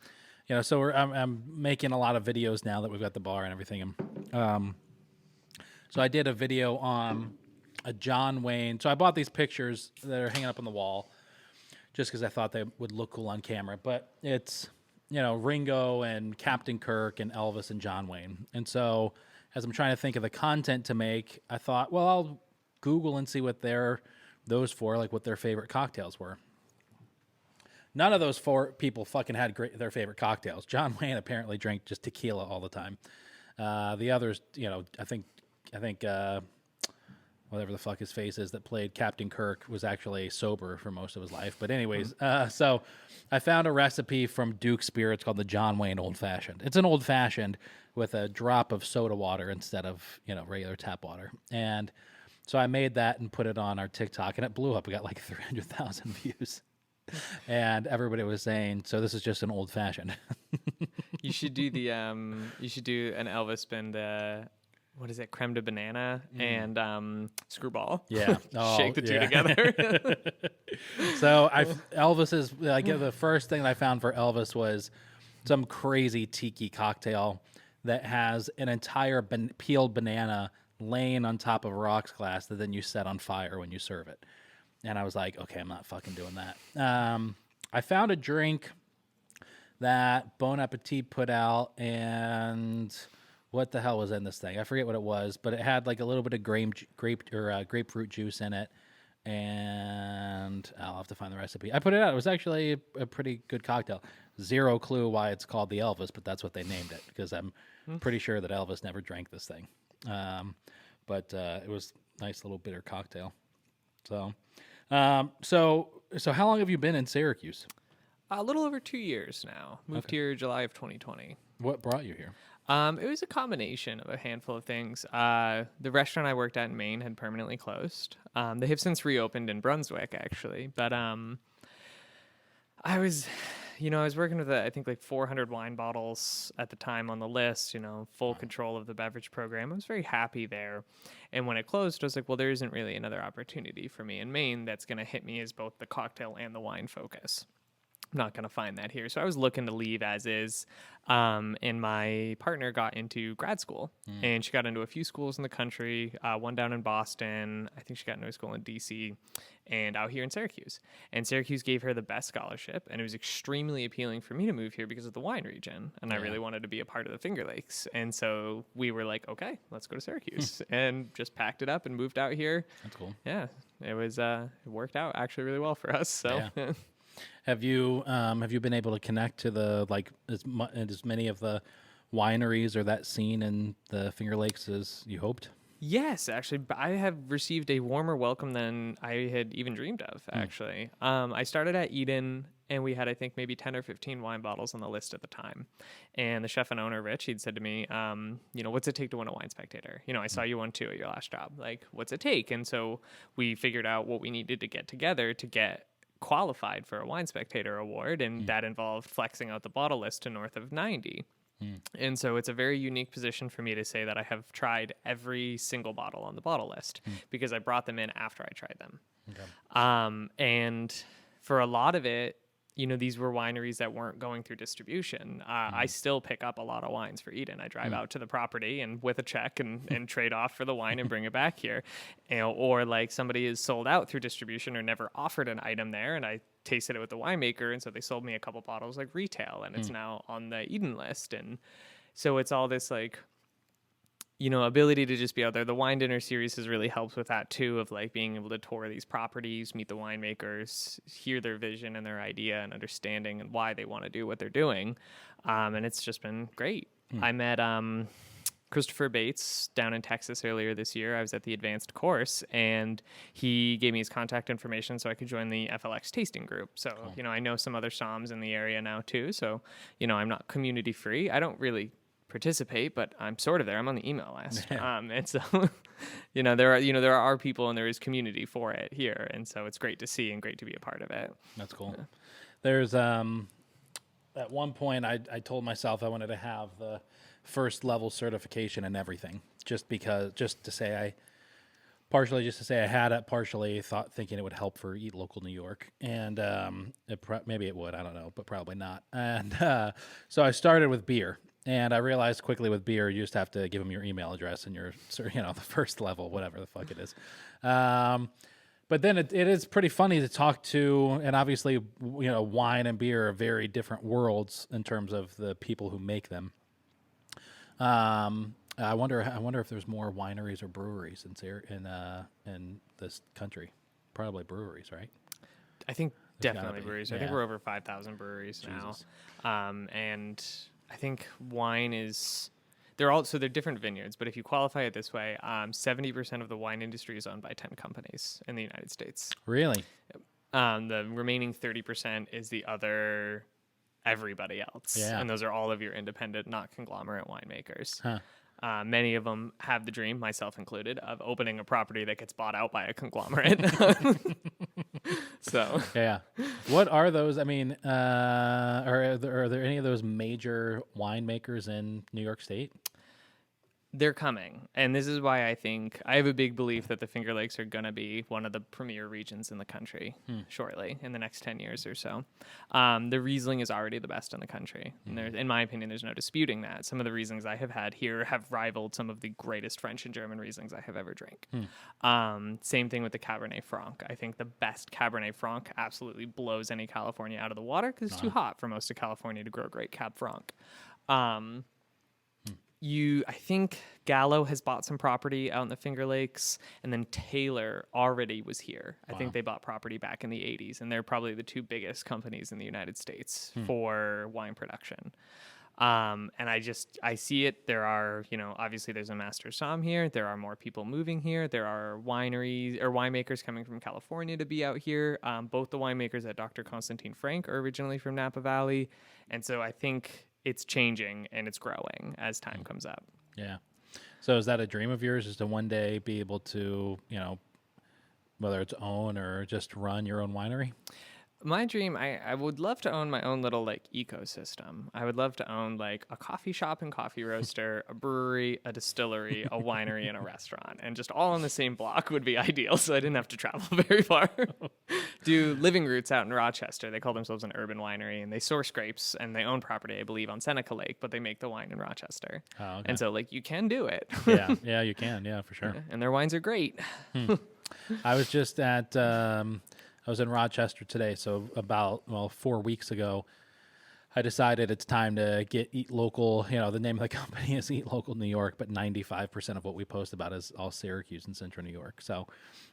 so I'm making a lot of videos now that we've got the bar and everything. So I did a video on a John Wayne. So I bought these pictures that are hanging up on the wall just because I thought they would look cool on camera. But it's, Ringo and Captain Kirk and Elvis and John Wayne. And so as I'm trying to think of the content to make, I thought, well, I'll Google and see what those 4, like what their favorite cocktails were. None of those 4 people fucking had their favorite cocktails. John Wayne apparently drank just tequila all the time. The others, I think whatever the fuck his face is that played Captain Kirk was actually sober for most of his life. But anyways, so I found a recipe from Duke Spirits called the John Wayne Old Fashioned. It's an Old Fashioned with a drop of soda water instead of, regular tap water. And so I made that and put it on our TikTok, and it blew up. We got like 300,000 views. And everybody was saying, so this is just an Old Fashioned. You should do an Elvis spin, what is it, creme de banana and screwball. Yeah. Shake the two together. So Elvis is like the first thing that I found for Elvis was some crazy tiki cocktail that has an entire peeled banana laying on top of a rocks glass that then you set on fire when you serve it. And I was like, okay, I'm not fucking doing that. I found a drink that Bon Appetit put out, and what the hell was in this thing? I forget what it was, but it had like a little bit of grapefruit juice in it, and I'll have to find the recipe. I put it out. It was actually a pretty good cocktail. Zero clue why it's called the Elvis, but that's what they named it because I'm pretty sure that Elvis never drank this thing. But it was a nice little bitter cocktail. So how long have you been in Syracuse? A little over 2 years now. Moved here July of 2020. What brought you here? It was a combination of a handful of things. The restaurant I worked at in Maine had permanently closed. They have since reopened in Brunswick, actually. But I was working with, I think, like 400 wine bottles at the time on the list, full control of the beverage program. I was very happy there. And when it closed, I was like, well, there isn't really another opportunity for me in Maine that's going to hit me as both the cocktail and the wine focus. I'm not going to find that here. So I was looking to leave as is. And my partner got into grad school, and she got into a few schools in the country, one down in Boston. I think she got into a school in DC and out here in Syracuse. And Syracuse gave her the best scholarship, and it was extremely appealing for me to move here because of the wine region. And I really wanted to be a part of the Finger Lakes. And so we were like, okay, let's go to Syracuse and just packed it up and moved out here. That's cool. Yeah, it was, it worked out actually really well for us. So yeah. Have you been able to connect to as many of the wineries or that scene in the Finger Lakes as you hoped? Yes, actually, I have received a warmer welcome than I had even dreamed of, actually. I started at Eden, and we had, I think, maybe 10 or 15 wine bottles on the list at the time. And the chef and owner, Rich, he'd said to me, what's it take to win a Wine Spectator? I saw you won 2 at your last job. Like, what's it take? And so we figured out what we needed to get together to get qualified for a Wine Spectator award, and that involved flexing out the bottle list to north of 90. And so it's a very unique position for me to say that I have tried every single bottle on the bottle list because I brought them in after I tried them. Okay. And for a lot of it, these were wineries that weren't going through distribution. I still pick up a lot of wines for Eden. I drive out to the property and with a check and trade off for the wine and bring it back here. Or like somebody is sold out through distribution or never offered an item there, and I tasted it with the winemaker, and so they sold me a couple bottles like retail, and it's now on the Eden list. And so it's all this like, ability to just be out there. The wine dinner series has really helped with that too, of like being able to tour these properties, meet the winemakers, hear their vision and their idea and understanding and why they want to do what they're doing. And it's just been great. I met Christopher Bates down in Texas earlier this year. I was at the advanced course, and he gave me his contact information so I could join the FLX tasting group. So, I know some other somms in the area now too. So, I'm not community free. I don't really participate, but I'm sort of there. I'm on the email list. And so, there are people and there is community for it here. And so it's great to see and great to be a part of it. That's cool. Yeah. There's, at one point I told myself I wanted to have the first level certification and everything, just to say I had it, partially thinking it would help for Eat Local New York, and maybe it would, I don't know, but probably not. And so I started with beer, and I realized quickly with beer you just have to give them your email address and your the first level, whatever the fuck it is. But then it is pretty funny to talk to, and obviously wine and beer are very different worlds in terms of the people who make them. I wonder if there's more wineries or breweries in this country. Probably breweries, right? I think definitely breweries. Yeah. I think we're over 5,000 breweries now. And I think wine is, they're different vineyards, but if you qualify it this way, 70% of the wine industry is owned by 10 companies in the United States. Really? The remaining 30% is the other everybody else. Yeah. And those are all of your independent, not conglomerate winemakers. Huh. Many of them have the dream, myself included, of opening a property that gets bought out by a conglomerate. So yeah, what are those? I mean, are there any of those major winemakers in New York State? They're coming, and this is why I have a big belief that the Finger Lakes are going to be one of the premier regions in the country shortly, in the next 10 years or so. The Riesling is already the best in the country. And in my opinion, there's no disputing that. Some of the Rieslings I have had here have rivaled some of the greatest French and German Rieslings I have ever drank. Same thing with the Cabernet Franc. I think the best Cabernet Franc absolutely blows any California out of the water because it's too hot for most of California to grow great Cab Franc. I think Gallo has bought some property out in the Finger Lakes, and then Taylor already was here. I think they bought property back in the 80s, and they're probably the two biggest companies in the United States for wine production. And I see it. There are, obviously there's a master somm here. There are more people moving here. There are wineries or winemakers coming from California to be out here. Both the winemakers at Dr. Constantine Frank are originally from Napa Valley. And so I think it's changing and it's growing as time comes up. Yeah. So is that a dream of yours, is to one day be able to, whether it's own or just run your own winery? My dream, I would love to own my own little ecosystem. I would love to own a coffee shop and coffee roaster, a brewery, a distillery, a winery, and a restaurant. And just all on the same block would be ideal, so I didn't have to travel very far. Do Living Roots out in Rochester. They call themselves an urban winery, and they source grapes, and they own property, I believe, on Seneca Lake, but they make the wine in Rochester. Oh, okay. And so, you can do it. Yeah, you can. Yeah, for sure. And their wines are great. I was just I was in Rochester today, so about 4 weeks ago, I decided it's time to get Eat Local. The name of the company is Eat Local New York, but 95% of what we post about is all Syracuse and Central New York. So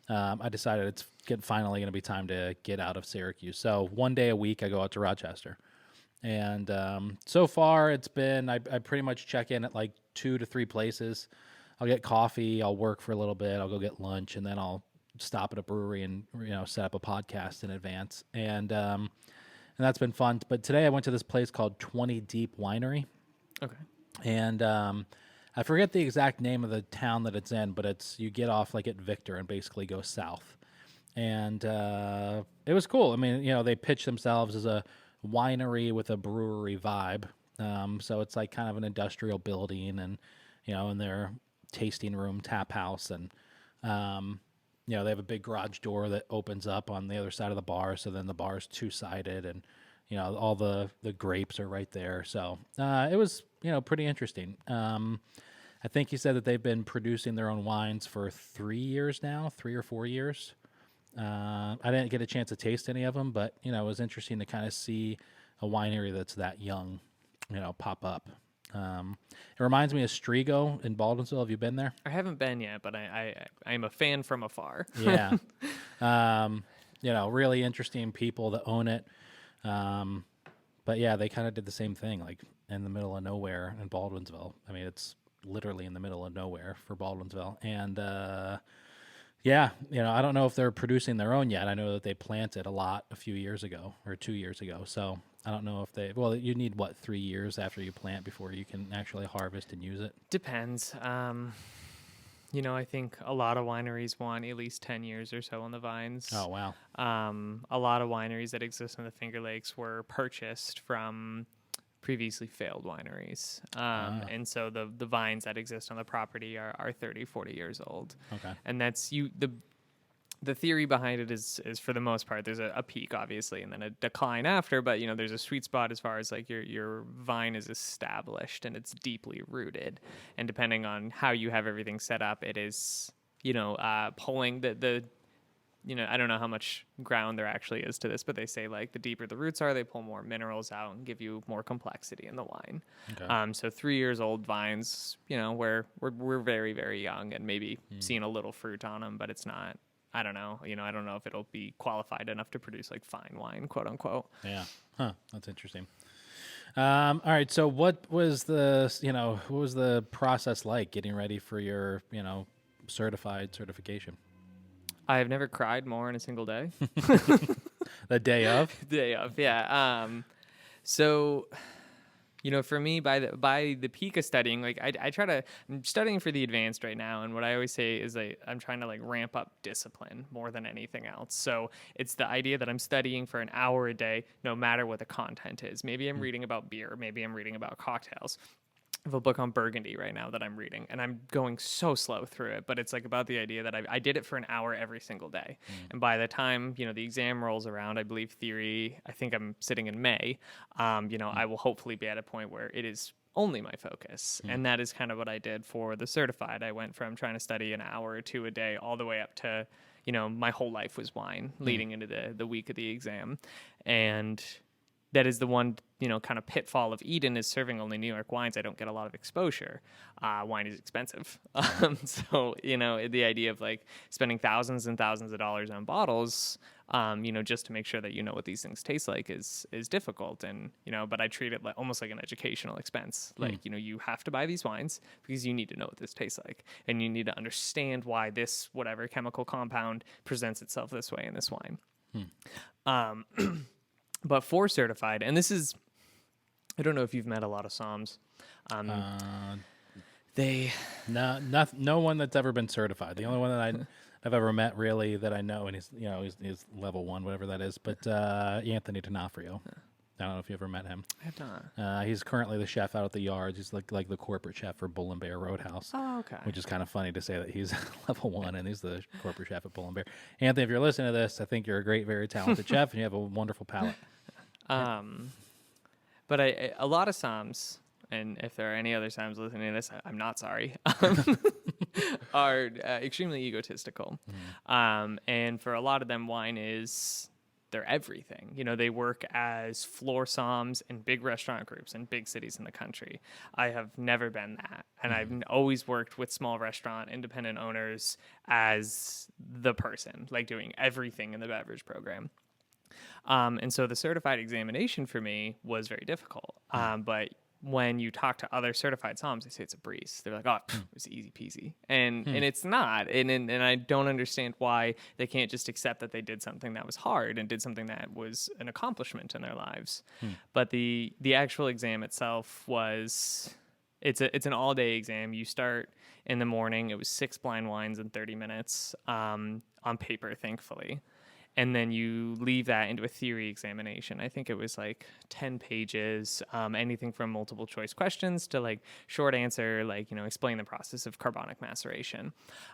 I decided it's finally going to be time to get out of Syracuse. So one day a week I go out to Rochester. And so far it's been, I pretty much check in at 2 to 3 places. I'll get coffee, I'll work for a little bit, I'll go get lunch, and then I'll stop at a brewery and set up a podcast in advance, and that's been fun. But today I went to this place called 20 Deep Winery. Okay. And I forget the exact name of the town that it's in, but you get off at Victor and basically go south. And it was cool. I mean, they pitch themselves as a winery with a brewery vibe. So it's kind of an industrial building, and in their tasting room, tap house, and they have a big garage door that opens up on the other side of the bar, so then the bar is two-sided, and all the grapes are right there. So it was pretty interesting. I think he said that they've been producing their own wines for 3 years now, 3 or 4 years. I didn't get a chance to taste any of them, but it was interesting to kind of see a winery that's that young, pop up. It reminds me of Strigo in Baldwinsville. Have you been there? I haven't been yet, but I'm a fan from afar. Yeah. Really interesting people that own it. But yeah, they kind of did the same thing, like in the middle of nowhere in Baldwinsville. I mean, it's literally in the middle of nowhere for Baldwinsville. And, yeah, I don't know if they're producing their own yet. I know that they planted a lot a few years ago or 2 years ago. So I don't know if you need 3 years after you plant before you can actually harvest and use it? Depends. I think a lot of wineries want at least 10 years or so on the vines. Oh, wow. A lot of wineries that exist in the Finger Lakes were purchased from previously failed wineries. And so the vines that exist on the property are 30, 40 years old. Okay. And that's the theory behind it is for the most part, there's a peak obviously and then a decline after, but there's a sweet spot as far as like your vine is established and it's deeply rooted. And depending on how you have everything set up, it is, pulling the I don't know how much ground there actually is to this, but they say like the deeper the roots are, they pull more minerals out and give you more complexity in the wine. Okay. So 3 years old vines, we're very, very young and maybe seeing a little fruit on them, but it's not, I don't know. I don't know if it'll be qualified enough to produce like fine wine, quote unquote. Yeah. Huh. That's interesting. All right. So what was the process like getting ready for your, certification? I have never cried more in a single day. The day of? Day of, yeah. So, for me, by the peak of studying, like I'm studying for the advanced right now, and what I always say is I'm trying to like ramp up discipline more than anything else. So it's the idea that I'm studying for an hour a day, no matter what the content is. Maybe I'm reading about beer, maybe I'm reading about cocktails. I have a book on Burgundy right now that I'm reading, and I'm going so slow through it, but it's like about the idea that I did it for an hour every single day. And by the time, the exam rolls around, I believe theory, I think I'm sitting in May, I will hopefully be at a point where it is only my focus. And that is kind of what I did for the certified. I went from trying to study an hour or two a day all the way up to, my whole life was wine leading into the week of the exam. And that is the one, kind of pitfall of Eden is serving only New York wines. I don't get a lot of exposure. Wine is expensive. So, the idea of like spending thousands and thousands of dollars on bottles, just to make sure that you know what these things taste like is difficult. And, but I treat it like almost like an educational expense. Like, you have to buy these wines because you need to know what this tastes like. And you need to understand why this, whatever chemical compound presents itself this way in this wine. But for certified, and this is, I don't know if you've met a lot of somms. No one that's ever been certified. The only one that I've ever met really that I know, and he's level 1, whatever that is. But Anthony D'Onofrio. I don't know if you ever met him. I have not. He's currently the chef out at the Yards. He's like the corporate chef for Bull and Bear Roadhouse. Oh, okay. Which is kind of funny to say that he's level 1 and he's the corporate chef at Bull and Bear. Anthony, if you're listening to this, I think you're a great, very talented chef, and you have a wonderful palate. But a lot of somms, and if there are any other somms listening to this, I'm not sorry, are extremely egotistical. And for a lot of them, wine is their everything. They work as floor somms in big restaurant groups in big cities in the country. I have never been that. And I've always worked with small restaurant independent owners as the person, like doing everything in the beverage program. And so the certified examination for me was very difficult. But when you talk to other certified somms, they say it's a breeze. They're like, oh, it was easy peasy. And it's not. And I don't understand why they can't just accept that they did something that was hard and did something that was an accomplishment in their lives. But the actual exam itself it's an all-day exam. You start in the morning. It was 6 blind wines in 30 minutes on paper, thankfully. and then you leave that into a theory examination. I think it was like 10 pages, anything from multiple choice questions to like short answer, like, explain the process of carbonic maceration.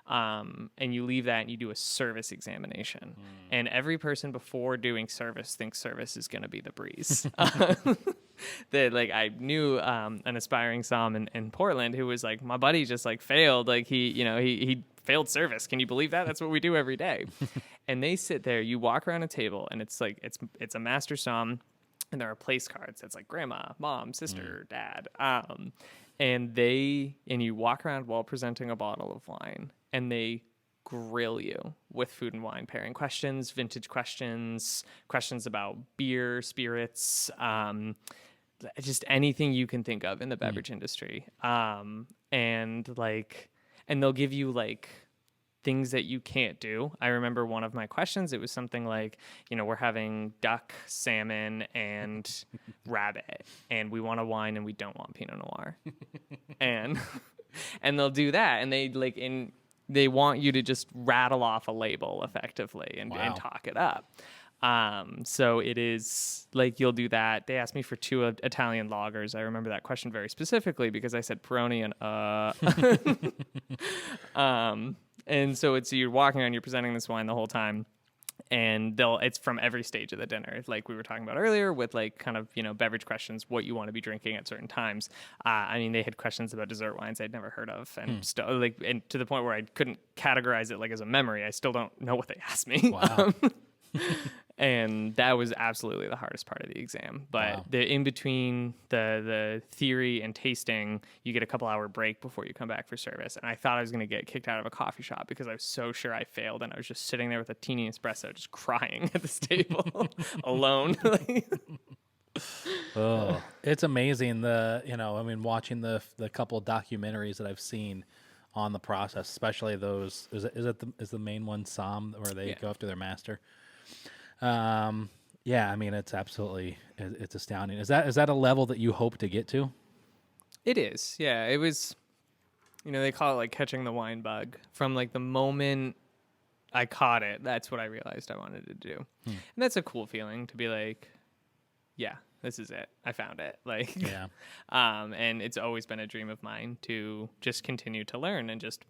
And you leave that and you do a service examination. And every person before doing service thinks service is going to be the breeze. That like I knew an aspiring som in Portland who was like, my buddy just like failed. Like he failed service. Can you believe that? That's what we do every day. And they sit there, you walk around a table and it's like, it's a master som and there are place cards. That's like grandma, mom, sister, dad. And you walk around while presenting a bottle of wine and they grill you with food and wine pairing questions, vintage questions, questions about beer, spirits, just anything you can think of in the beverage industry. And they'll give you like things that you can't do. I remember one of my questions, it was something like, we're having duck, salmon, and rabbit, and we want a wine and we don't want Pinot Noir. and they'll do that, and they want you to just rattle off a label effectively and talk it up. So it is like you'll do that. They asked me for 2 Italian lagers. I remember that question very specifically because I said Peroni and and so you're walking around, you're presenting this wine the whole time, and it's from every stage of the dinner, like we were talking about earlier, with like kind of beverage questions, what you want to be drinking at certain times. I mean, they had questions about dessert wines I'd never heard of, and still and to the point where I couldn't categorize it like as a memory. I still don't know what they asked me. Wow. And that was absolutely the hardest part of the exam. But the in between the theory and tasting, you get a couple hour break before you come back for service. And I thought I was going to get kicked out of a coffee shop because I was so sure I failed. And I was just sitting there with a teeny espresso, just crying at this table alone. Oh, it's amazing. Watching the couple documentaries that I've seen on the process, especially those, is the main one Som where they go after their master. It's absolutely, it's astounding. Is that a level that you hope to get to? It is. Yeah. It was, they call it like catching the wine bug. From like the moment I caught it, that's what I realized I wanted to do. And that's a cool feeling to be like, yeah, this is it. I found it. Like, and it's always been a dream of mine to just continue to learn and just,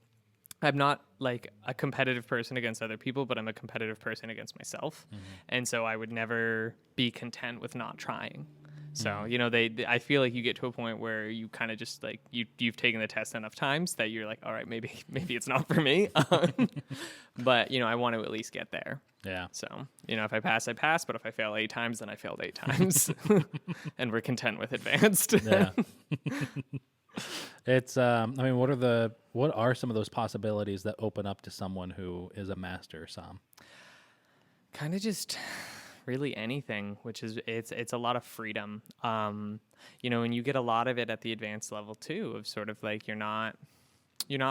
I'm not like a competitive person against other people, but I'm a competitive person against myself. And so I would never be content with not trying. So, I feel like you get to a point where you kind of just like, you've taken the test enough times that you're like, all right, maybe it's not for me. But, I want to at least get there. Yeah. So, if I pass, I pass. But if I fail 8 times, then I failed 8 times. And we're content with advanced. Yeah. It's what are some of those possibilities that open up to someone who is a master som? Kind of just really anything, which is it's a lot of freedom. And you get a lot of it at the advanced level too, of sort of like you're not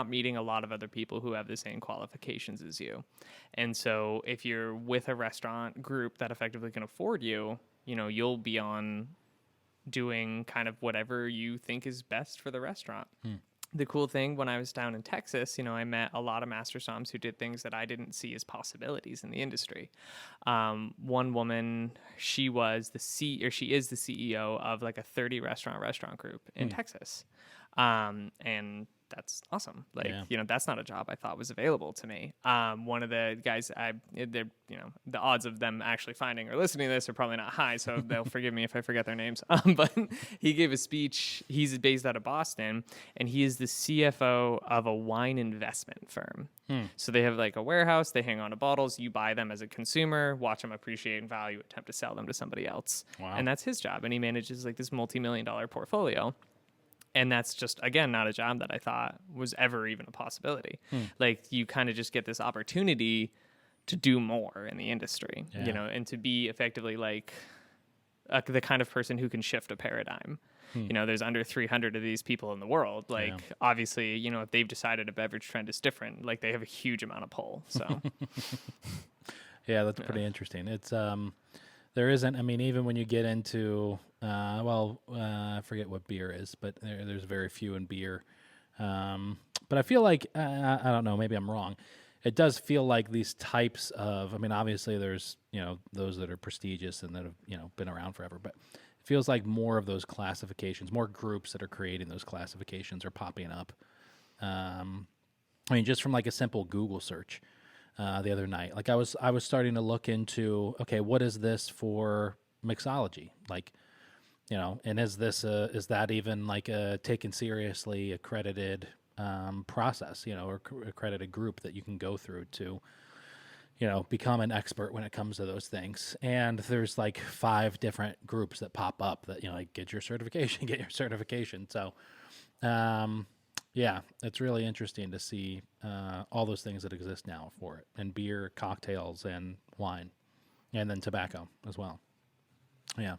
meeting a lot of other people who have the same qualifications as you. And so if you're with a restaurant group that effectively can afford you, you'll be on doing kind of whatever you think is best for the restaurant. The cool thing when I was down in Texas, I met a lot of master soms who did things that I didn't see as possibilities in the industry. One woman, she is the CEO of like a 30 restaurant group in Texas. And that's awesome. Like, that's not a job I thought was available to me. One of the guys, the odds of them actually finding or listening to this are probably not high, so they'll forgive me if I forget their names. But he gave a speech. He's based out of Boston, and he is the CFO of a wine investment firm. So they have like a warehouse, they hang on to bottles, you buy them as a consumer, watch them appreciate in value, attempt to sell them to somebody else. Wow. And that's his job. And he manages like this multi-million-dollar portfolio. And that's just, again, not a job that I thought was ever even a possibility. Like, you kind of just get this opportunity to do more in the industry, and to be effectively like the kind of person who can shift a paradigm. There's under 300 of these people in the world. Like, obviously, if they've decided a beverage trend is different, like, they have a huge amount of pull. So, yeah, that's pretty interesting. It's, there isn't, even when you get into, I forget what beer is, but there's very few in beer. But I feel like, I don't know, maybe I'm wrong. it does feel like these types of, I mean, obviously there's, those that are prestigious and that have, been around forever, but it feels like more of those classifications, more groups that are creating those classifications are popping up. I mean, just from like a simple Google search the other night, like I was starting to look into, okay, what is this for mixology? Like, and is that even like a taken seriously accredited process, or accredited group that you can go through to, become an expert when it comes to those things. And there's like 5 different groups that pop up that, like get your certification. So, yeah, it's really interesting to see all those things that exist now for it, and beer, cocktails, and wine, and then tobacco as well. Yeah.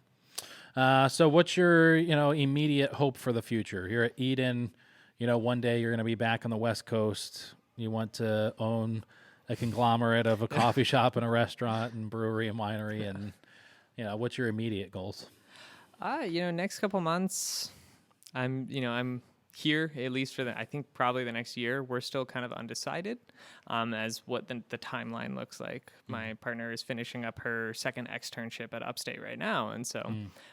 So what's your, immediate hope for the future? You're at Eden, one day you're going to be back on the West Coast. You want to own a conglomerate of a coffee shop and a restaurant and brewery and winery. And, what's your immediate goals? Next couple months, I'm here, at least for I think probably the next year. We're still kind of undecided as what the timeline looks like. My partner is finishing up her second externship at Upstate right now. And so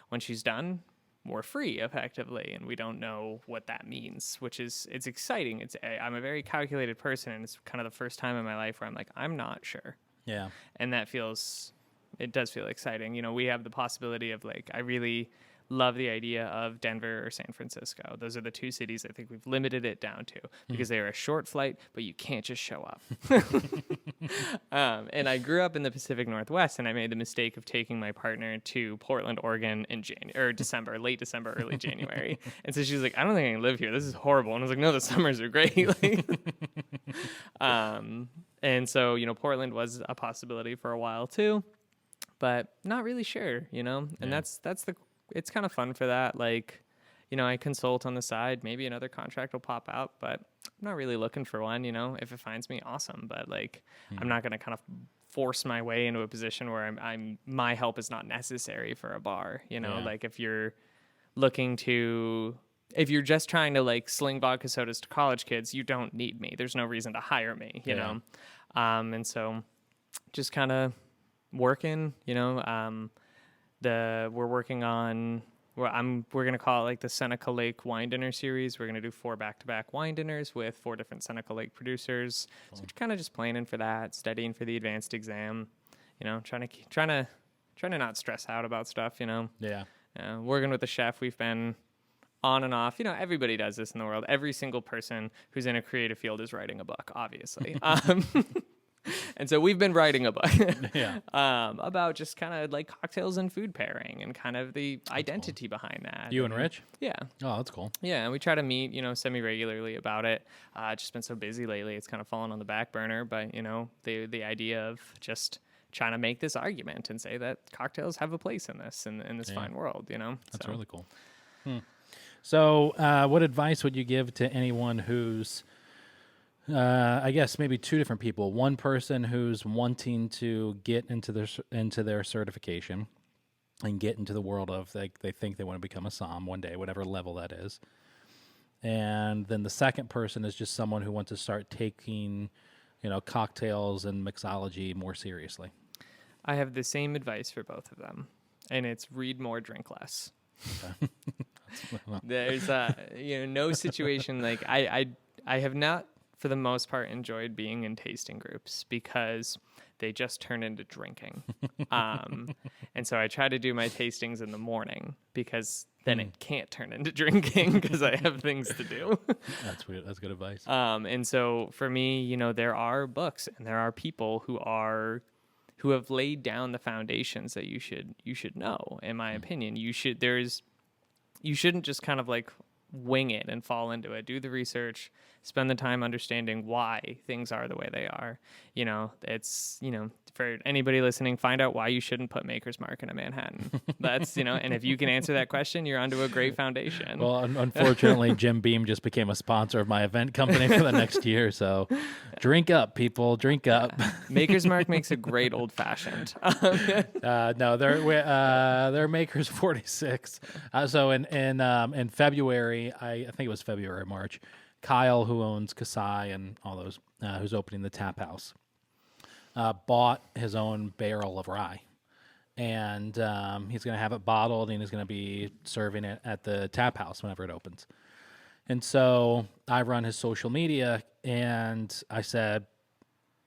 when she's done, we're free effectively. And we don't know what that means, it's exciting. I'm a very calculated person. And it's kind of the first time in my life where I'm like, I'm not sure. Yeah. And it does feel exciting. We have the possibility of like, I really love the idea of Denver or San Francisco. Those are the 2 cities I think we've limited it down to because they are a short flight, but you can't just show up. And I grew up in the Pacific Northwest, and I made the mistake of taking my partner to Portland, Oregon in December, late December, early January. And so she was like, I don't think I can live here. This is horrible. And I was like, no, the summers are great. And so, Portland was a possibility for a while too, but not really sure, and it's kind of fun for that. Like, I consult on the side. Maybe another contract will pop out, but I'm not really looking for one, if it finds me, awesome. But like, I'm not going to kind of force my way into a position where my help is not necessary for a bar, like if you're just trying to like sling vodka sodas to college kids, you don't need me. There's no reason to hire me, you know? And so just kind of working, we're working on, we're going to call it like the Seneca Lake Wine Dinner Series. We're going to do 4 back-to-back wine dinners with 4 different Seneca Lake producers. Cool. So we're kind of just planning for that, studying for the advanced exam, trying to not stress out about stuff, Yeah. Working with the chef, we've been on and off. Everybody does this in the world. Every single person who's in a creative field is writing a book, obviously. And so we've been writing a book about just kind of like cocktails and food pairing and kind of the identity behind that. You and Rich? Yeah. Oh, that's cool. Yeah, and we try to meet, semi-regularly about it. Just been so busy lately, it's kind of fallen on the back burner. But, the idea of just trying to make this argument and say that cocktails have a place in this fine world, That's really cool. So what advice would you give to anyone who's, I guess maybe 2 different people. One person who's wanting to get into their certification and get into the world of they think they want to become a somm one day, whatever level that is. And then the second person is just someone who wants to start taking, cocktails and mixology more seriously. I have the same advice for both of them, and it's read more, drink less. Okay. There's no situation like I have not, for the most part, enjoyed being in tasting groups because they just turn into drinking. And so I try to do my tastings in the morning because then it can't turn into drinking because I have things to do. That's weird. That's good advice. And so for me, there are books and there are people who have laid down the foundations that you should know. In my opinion, you shouldn't just kind of like wing it and fall into it. Do the research, spend the time understanding why things are the way they are. It's, for anybody listening, find out why you shouldn't put Maker's Mark in a Manhattan. That's, and if you can answer that question, you're onto a great foundation. Well, unfortunately, Jim Beam just became a sponsor of my event company for the next year. So drink up, people, drink up. Maker's Mark makes a great old fashioned. No, they're Maker's 46. So in February, I think it was February or March, Kyle, who owns Kasai and all those, who's opening the tap house, bought his own barrel of rye. And he's going to have it bottled, and he's going to be serving it at the tap house whenever it opens. And so I run his social media, and I said,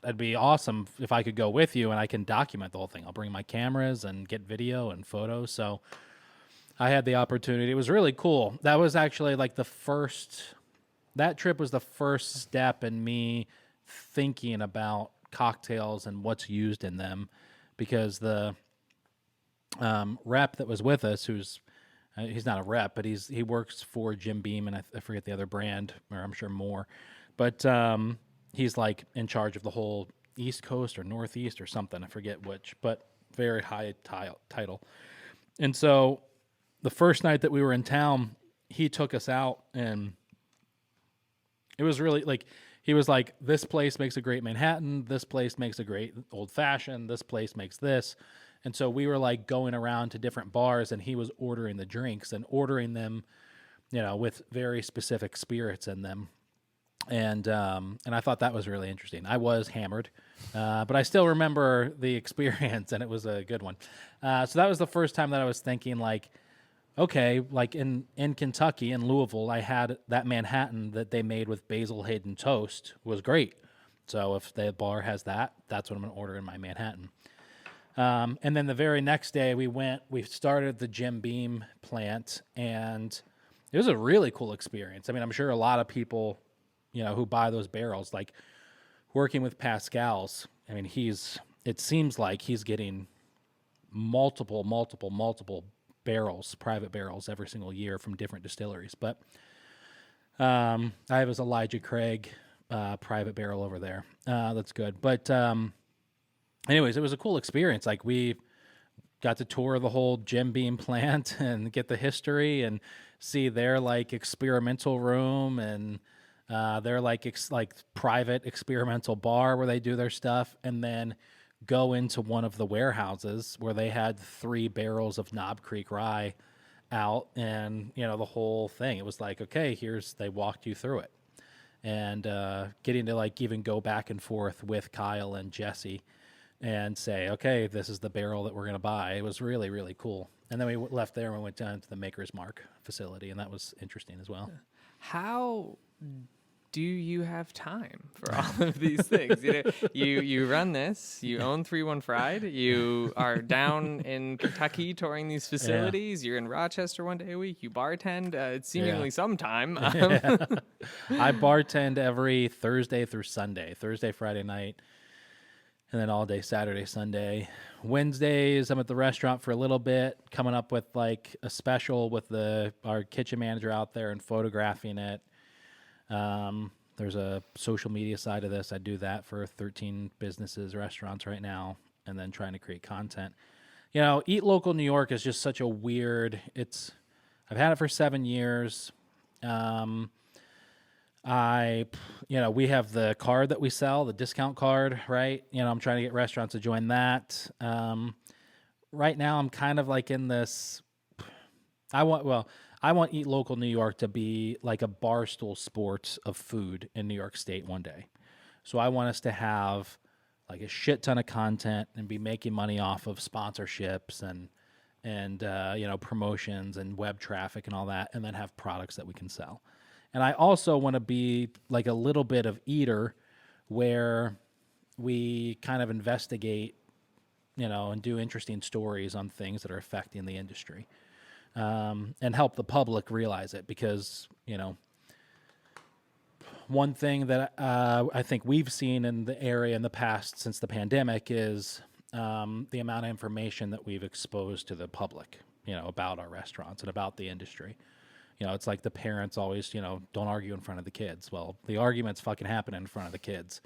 it'd be awesome if I could go with you and I can document the whole thing. I'll bring my cameras and get video and photos. So I had the opportunity. It was really cool. That was actually like that trip was the first step in me thinking about cocktails and what's used in them, because the rep that was with us, he's not a rep, but he works for Jim Beam, and I forget the other brand, or I'm sure more, but he's like in charge of the whole East Coast or Northeast or something. I forget which, but very high title. And so the first night that we were in town, he took us out, and it was really like, he was like, this place makes a great Manhattan. This place makes a great old fashioned. This place makes this. And so we were like going around to different bars, and he was ordering the drinks and ordering them, with very specific spirits in them. And I thought that was really interesting. I was hammered, but I still remember the experience, and it was a good one. So that was the first time that I was thinking, like, okay, like in Kentucky, in Louisville, I had that Manhattan that they made with Basil Hayden toast was great. So if the bar has that, that's what I'm going to order in my Manhattan. And then the very next day we started the Jim Beam plant, and it was a really cool experience. I mean, I'm sure a lot of people, who buy those barrels, like working with Pascal's, I mean, it seems like he's getting multiple barrels, private barrels every single year from different distilleries. But I have his Elijah Craig private barrel over there. That's good. But anyways, it was a cool experience. Like, we got to tour the whole Jim Beam plant and get the history and see their like experimental room and their like private experimental bar where they do their stuff, and then go into one of the warehouses where they had 3 barrels of Knob Creek rye out, and the whole thing. It was like, okay, they walked you through it, and getting to like even go back and forth with Kyle and Jesse and say, okay, this is the barrel that we're going to buy. It was really, really cool. And then we left there and we went down to the Maker's Mark facility, and that was interesting as well. How do you have time for all of these things? You run this, you own 3-1 Fried, you are down in Kentucky touring these facilities, You're in Rochester one day a week, you bartend, it's seemingly some time. I bartend every Thursday through Sunday, Thursday, Friday night, and then all day Saturday, Sunday. Wednesdays, I'm at the restaurant for a little bit, coming up with like a special with our kitchen manager out there and photographing it. There's a social media side of this. I do that for 13 businesses, restaurants right now, and then trying to create content. Eat Local New York is just such a weird, I've had it for 7 years. We have the card that we sell, the discount card, right? I'm trying to get restaurants to join that. Right now I'm kind of like in this, I want Eat Local New York to be like a Barstool Sports of food in New York State one day. So I want us to have like a shit ton of content and be making money off of sponsorships and promotions and web traffic and all that, and then have products that we can sell. And I also want to be like a little bit of Eater, where we kind of investigate, and do interesting stories on things that are affecting the industry. And help the public realize it, because, one thing that I think we've seen in the area in the past since the pandemic is the amount of information that we've exposed to the public, about our restaurants and about the industry. It's like the parents always, don't argue in front of the kids. Well, the arguments fucking happen in front of the kids.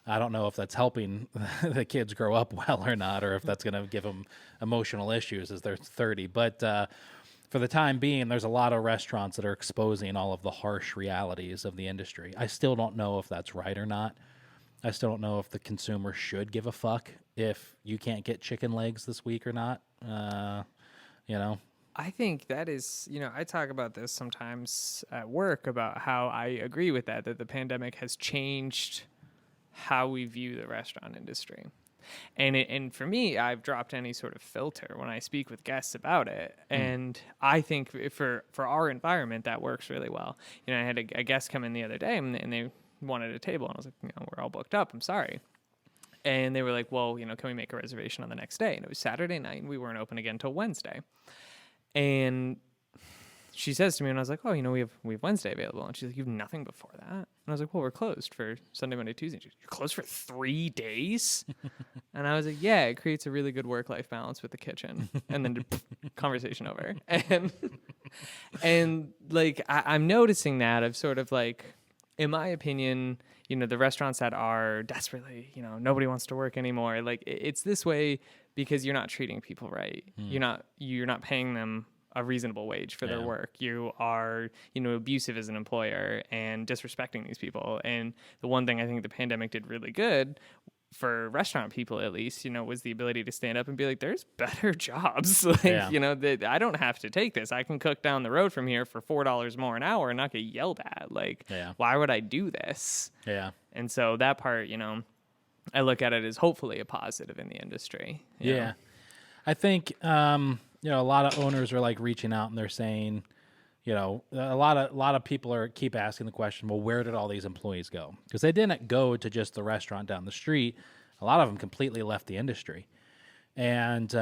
I don't know if that's helping the kids grow up well or not, or if that's going to give them emotional issues as they're 30. But for the time being, there's a lot of restaurants that are exposing all of the harsh realities of the industry. I still don't know if that's right or not. I still don't know if the consumer should give a fuck if you can't get chicken legs this week or not. I think that is, I talk about this sometimes at work about how I agree with that the pandemic has changed how we view the restaurant industry. And for me, I've dropped any sort of filter when I speak with guests about it. And I think for our environment, that works really well. You know, I had a guest come in the other day, and they wanted a table, and I was like, you know, we're all booked up. I'm sorry. And they were like, well, you know, can we make a reservation on the next day? And it was Saturday night, and we weren't open again until Wednesday. And she says to me, and I was like, oh, you know, we have Wednesday available. And she's like, you have nothing before that? And I was like, well, we're closed for Sunday, Monday, Tuesday. She's like, you're closed for 3 days? And I was like, yeah, it creates a really good work-life balance with the kitchen. And then conversation over. And like, I'm noticing that of sort of like, in my opinion, you know, the restaurants that are desperately, you know, nobody wants to work anymore. Like, it's this way because you're not treating people right. You're not paying them a reasonable wage for their work. You are, you know, abusive as an employer and disrespecting these people. And the one thing I think the pandemic did really good for restaurant people, at least, you know, was the ability to stand up and be like, there's better jobs. Like, you know, that I don't have to take this. I can cook down the road from here for $4 more an hour and not get yelled at. Like, why would I do this? Yeah. And so that part, you know, I look at it as hopefully a positive in the industry. You know? I think, you know, a lot of owners are like reaching out and they're saying, you know, a lot of people keep asking the question, well, where did all these employees go? Because they didn't go to just the restaurant down the street. A lot of them completely left the industry. And, you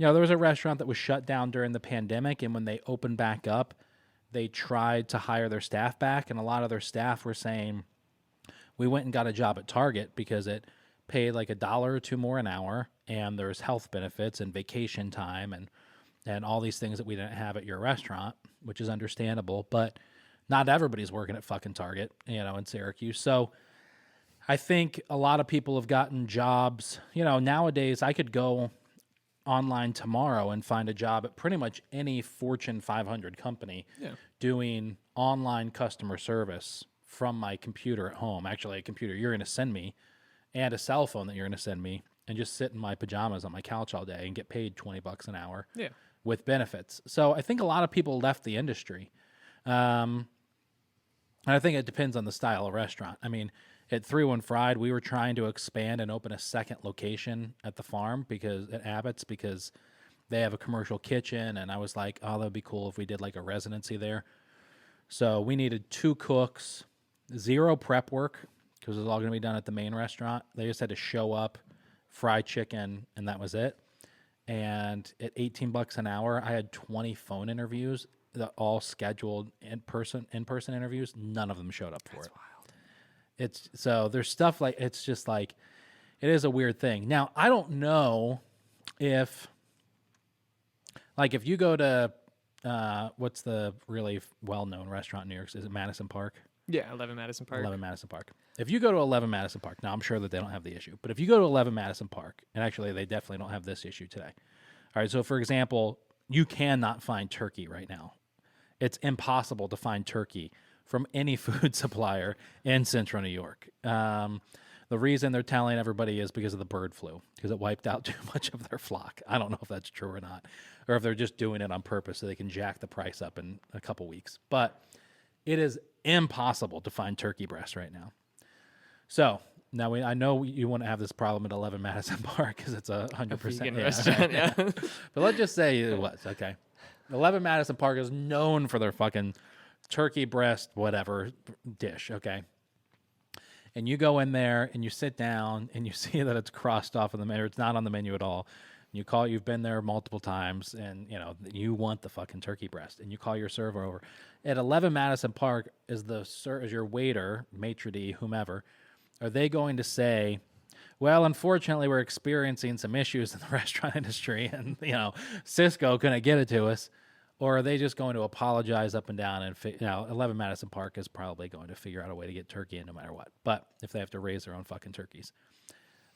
know, there was a restaurant that was shut down during the pandemic. And when they opened back up, they tried to hire their staff back. And a lot of their staff were saying, we went and got a job at Target because it paid like $1 or $2 more an hour. And there's health benefits and vacation time and all these things that we didn't have at your restaurant, which is understandable. But not everybody's working at fucking Target, you know, in Syracuse. So I think a lot of people have gotten jobs. You know, nowadays I could go online tomorrow and find a job at pretty much any Fortune 500 company doing online customer service from my computer at home. Actually, a computer you're going to send me and a cell phone that you're going to send me, and just sit in my pajamas on my couch all day and get paid $20 an hour with benefits. So I think a lot of people left the industry. And I think it depends on the style of restaurant. I mean, at 3-1 Fried, we were trying to expand and open a second location at the farm at Abbott's because they have a commercial kitchen. And I was like, oh, that'd be cool if we did like a residency there. So we needed 2 cooks, 0 prep work because it was all going to be done at the main restaurant. They just had to show up, fry chicken, and that was it. And at $18 an hour, I had 20 phone interviews that all scheduled in-person interviews. None of them showed up for it. That's wild. So there's stuff like, it's just like, it is a weird thing. Now, I don't know if you go to, what's the really well-known restaurant in New York? Is it Madison Park? Yeah, 11 Madison Park. 11 Madison Park. If you go to 11 Madison Park, now I'm sure that they don't have the issue, but if you go to 11 Madison Park, and actually they definitely don't have this issue today. All right, so for example, you cannot find turkey right now. It's impossible to find turkey from any food supplier in central New York. The reason they're telling everybody is because of the bird flu, because it wiped out too much of their flock. I don't know if that's true or not, or if they're just doing it on purpose so they can jack the price up in a couple weeks. But it is impossible to find turkey breast right now. So now I know you want to have this problem at 11 Madison Park because it's 100% restaurant. Yeah. But let's just say it was okay. 11 Madison Park is known for their fucking turkey breast whatever dish. Okay. And you go in there and you sit down and you see that it's crossed off on the menu. It's not on the menu at all. You call, you've been there multiple times and you know, you want the fucking turkey breast and you call your server over. At 11 Madison Park is your waiter, maitre d', whomever, are they going to say, well, unfortunately, we're experiencing some issues in the restaurant industry and, you know, Cisco couldn't get it to us? Or are they just going to apologize up and down and, 11 Madison Park is probably going to figure out a way to get turkey in no matter what. But if they have to raise their own fucking turkeys.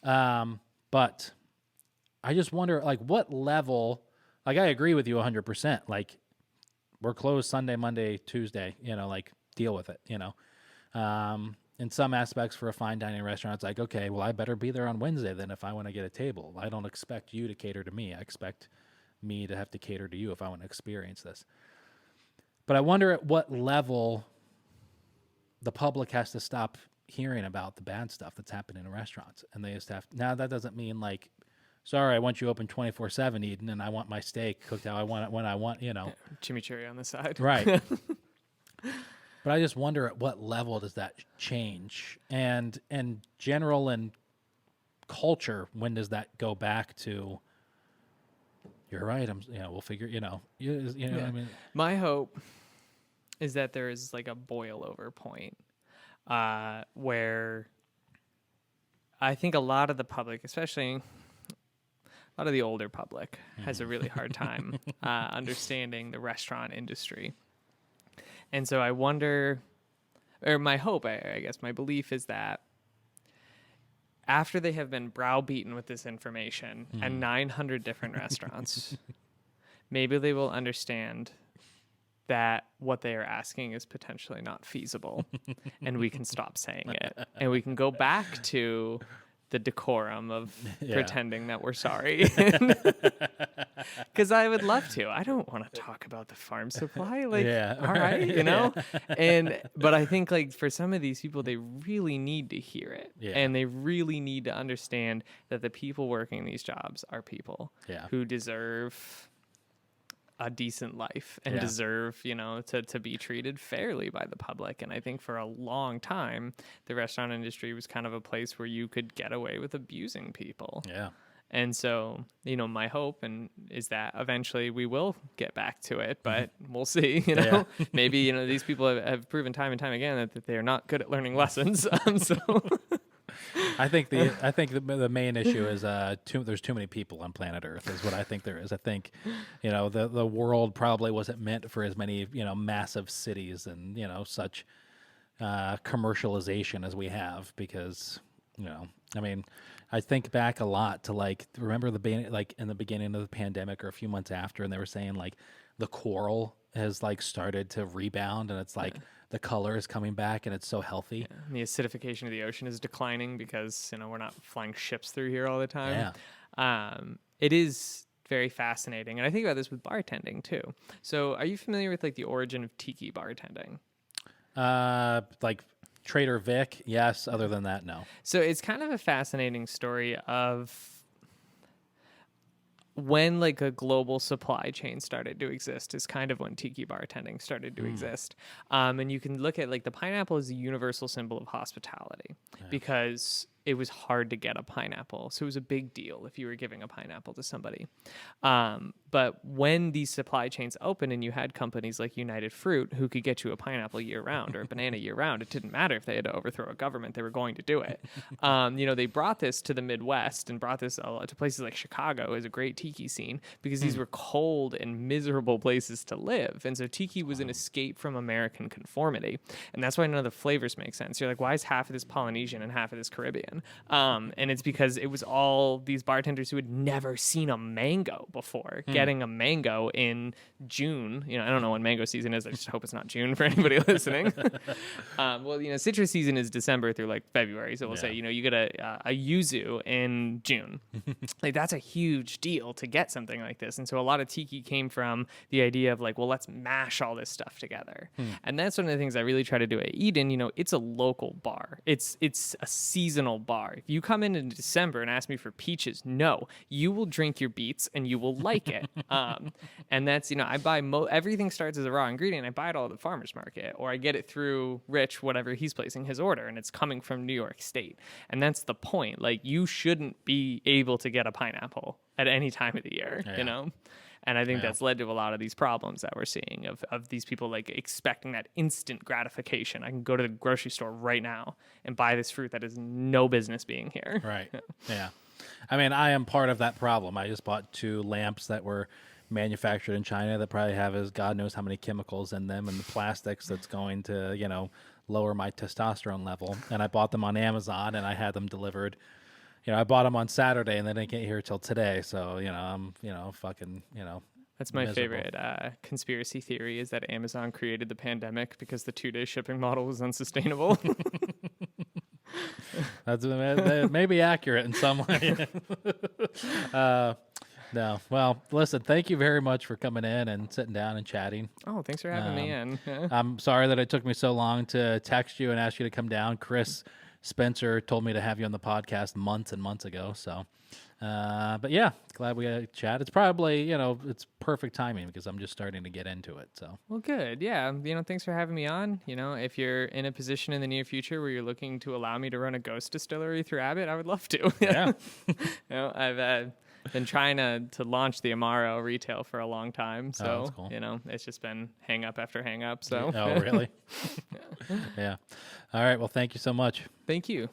But I just wonder, like, what level, like, I agree with you 100%. Like, we're closed Sunday, Monday, Tuesday, you know, like, deal with it, you know. In some aspects for a fine dining restaurant, it's like, okay, well, I better be there on Wednesday then if I want to get a table. I don't expect you to cater to me. I expect me to have to cater to you if I want to experience this. But I wonder at what level the public has to stop hearing about the bad stuff that's happening in restaurants, and they just have. Now that doesn't mean like, sorry, I want you open 24/7, Eden, and I want my steak cooked how I want it when I want. Chimichurri on the side. Right. But I just wonder at what level does that change, and general and culture, when does that go back to? You're right. We'll figure. You know what I mean. My hope is that there is like a boil over point where I think a lot of the public, especially a lot of the older public, has a really hard time understanding the restaurant industry. And so I wonder, or my hope, I guess, my belief is that after they have been browbeaten with this information and 900 different restaurants, maybe they will understand that what they are asking is potentially not feasible, and we can stop saying it, and we can go back to the decorum of pretending that we're sorry. Because I would love to. I don't want to talk about the farm supply. Like, all right, but I think like for some of these people, they really need to hear it, and they really need to understand that the people working these jobs are people who deserve a decent life and deserve, to be treated fairly by the public. And I think for a long time, the restaurant industry was kind of a place where you could get away with abusing people. Yeah. And so, my hope is that eventually we will get back to it, but we'll see, maybe, these people have proven time and time again that they are not good at learning lessons. So I think the main issue is there's too many people on planet Earth is what I think there is. I think, the world probably wasn't meant for as many, massive cities and, such commercialization as we have, because, I think back a lot to remember in the beginning of the pandemic or a few months after, and they were saying the coral has started to rebound, and it's the color is coming back, and it's so healthy. Yeah. And the acidification of the ocean is declining because we're not flying ships through here all the time. Yeah. It is very fascinating, and I think about this with bartending too. So, are you familiar with the origin of tiki bartending? Trader Vic, yes. Other than that, no. So it's kind of a fascinating story of when a global supply chain started to exist is kind of when tiki bartending started to exist. And you can look at the pineapple is a universal symbol of hospitality because it was hard to get a pineapple. So it was a big deal if you were giving a pineapple to somebody. But when these supply chains opened and you had companies like United Fruit who could get you a pineapple year round or a banana year round, it didn't matter if they had to overthrow a government, they were going to do it. They brought this to the Midwest and brought this to places like Chicago as a great tiki scene because these were cold and miserable places to live. And so tiki was an escape from American conformity. And that's why none of the flavors make sense. You're like, why is half of this Polynesian and half of this Caribbean? And it's because it was all these bartenders who had never seen a mango before getting a mango in June. I don't know when mango season is. I just hope it's not June for anybody listening. Citrus season is December throughEbruary. So we'll say, you get a yuzu in June. That's a huge deal to get something like this. And so a lot of tiki came from the idea of let's mash all this stuff together. And that's one of the things I really try to do at Eden. It's a local bar. It's a seasonal bar. If you come in December and ask me for peaches, no, you will drink your beets and you will like it. And that's, I buy everything starts as a raw ingredient. I buy it all at the farmer's market, or I get it through Rich, whatever he's placing his order, and it's coming from New York State. And that's the point. You shouldn't be able to get a pineapple at any time of the year, And I think that's led to a lot of these problems that we're seeing of these people expecting that instant gratification. I can go to the grocery store right now and buy this fruit that has no business being here. Right. Yeah. I am part of that problem. I just bought 2 lamps that were manufactured in China that probably have God knows how many chemicals in them and the plastics that's going to, lower my testosterone level. And I bought them on Amazon and I had them delivered. I bought them on Saturday and they didn't get here till today. So, I'm, fucking, That's my miserable. Favorite conspiracy theory is that Amazon created the pandemic because the 2-day shipping model was unsustainable. That may be accurate in some way. No. Well, listen, thank you very much for coming in and sitting down and chatting. Oh, thanks for having me in. I'm sorry that it took me so long to text you and ask you to come down. Chris Spencer told me to have you on the podcast months and months ago. So, but yeah, glad we got to chat. It's probably, it's perfect timing because I'm just starting to get into it. So, Well, good. Yeah. Thanks for having me on. If you're in a position in the near future where you're looking to allow me to run a ghost distillery through Abbott, I would love to. yeah. I've been trying to launch the Amaro retail for a long time. So, that's cool. it's just been hang up after hang up. So, Oh, really? Yeah. All right. Well, thank you so much. Thank you.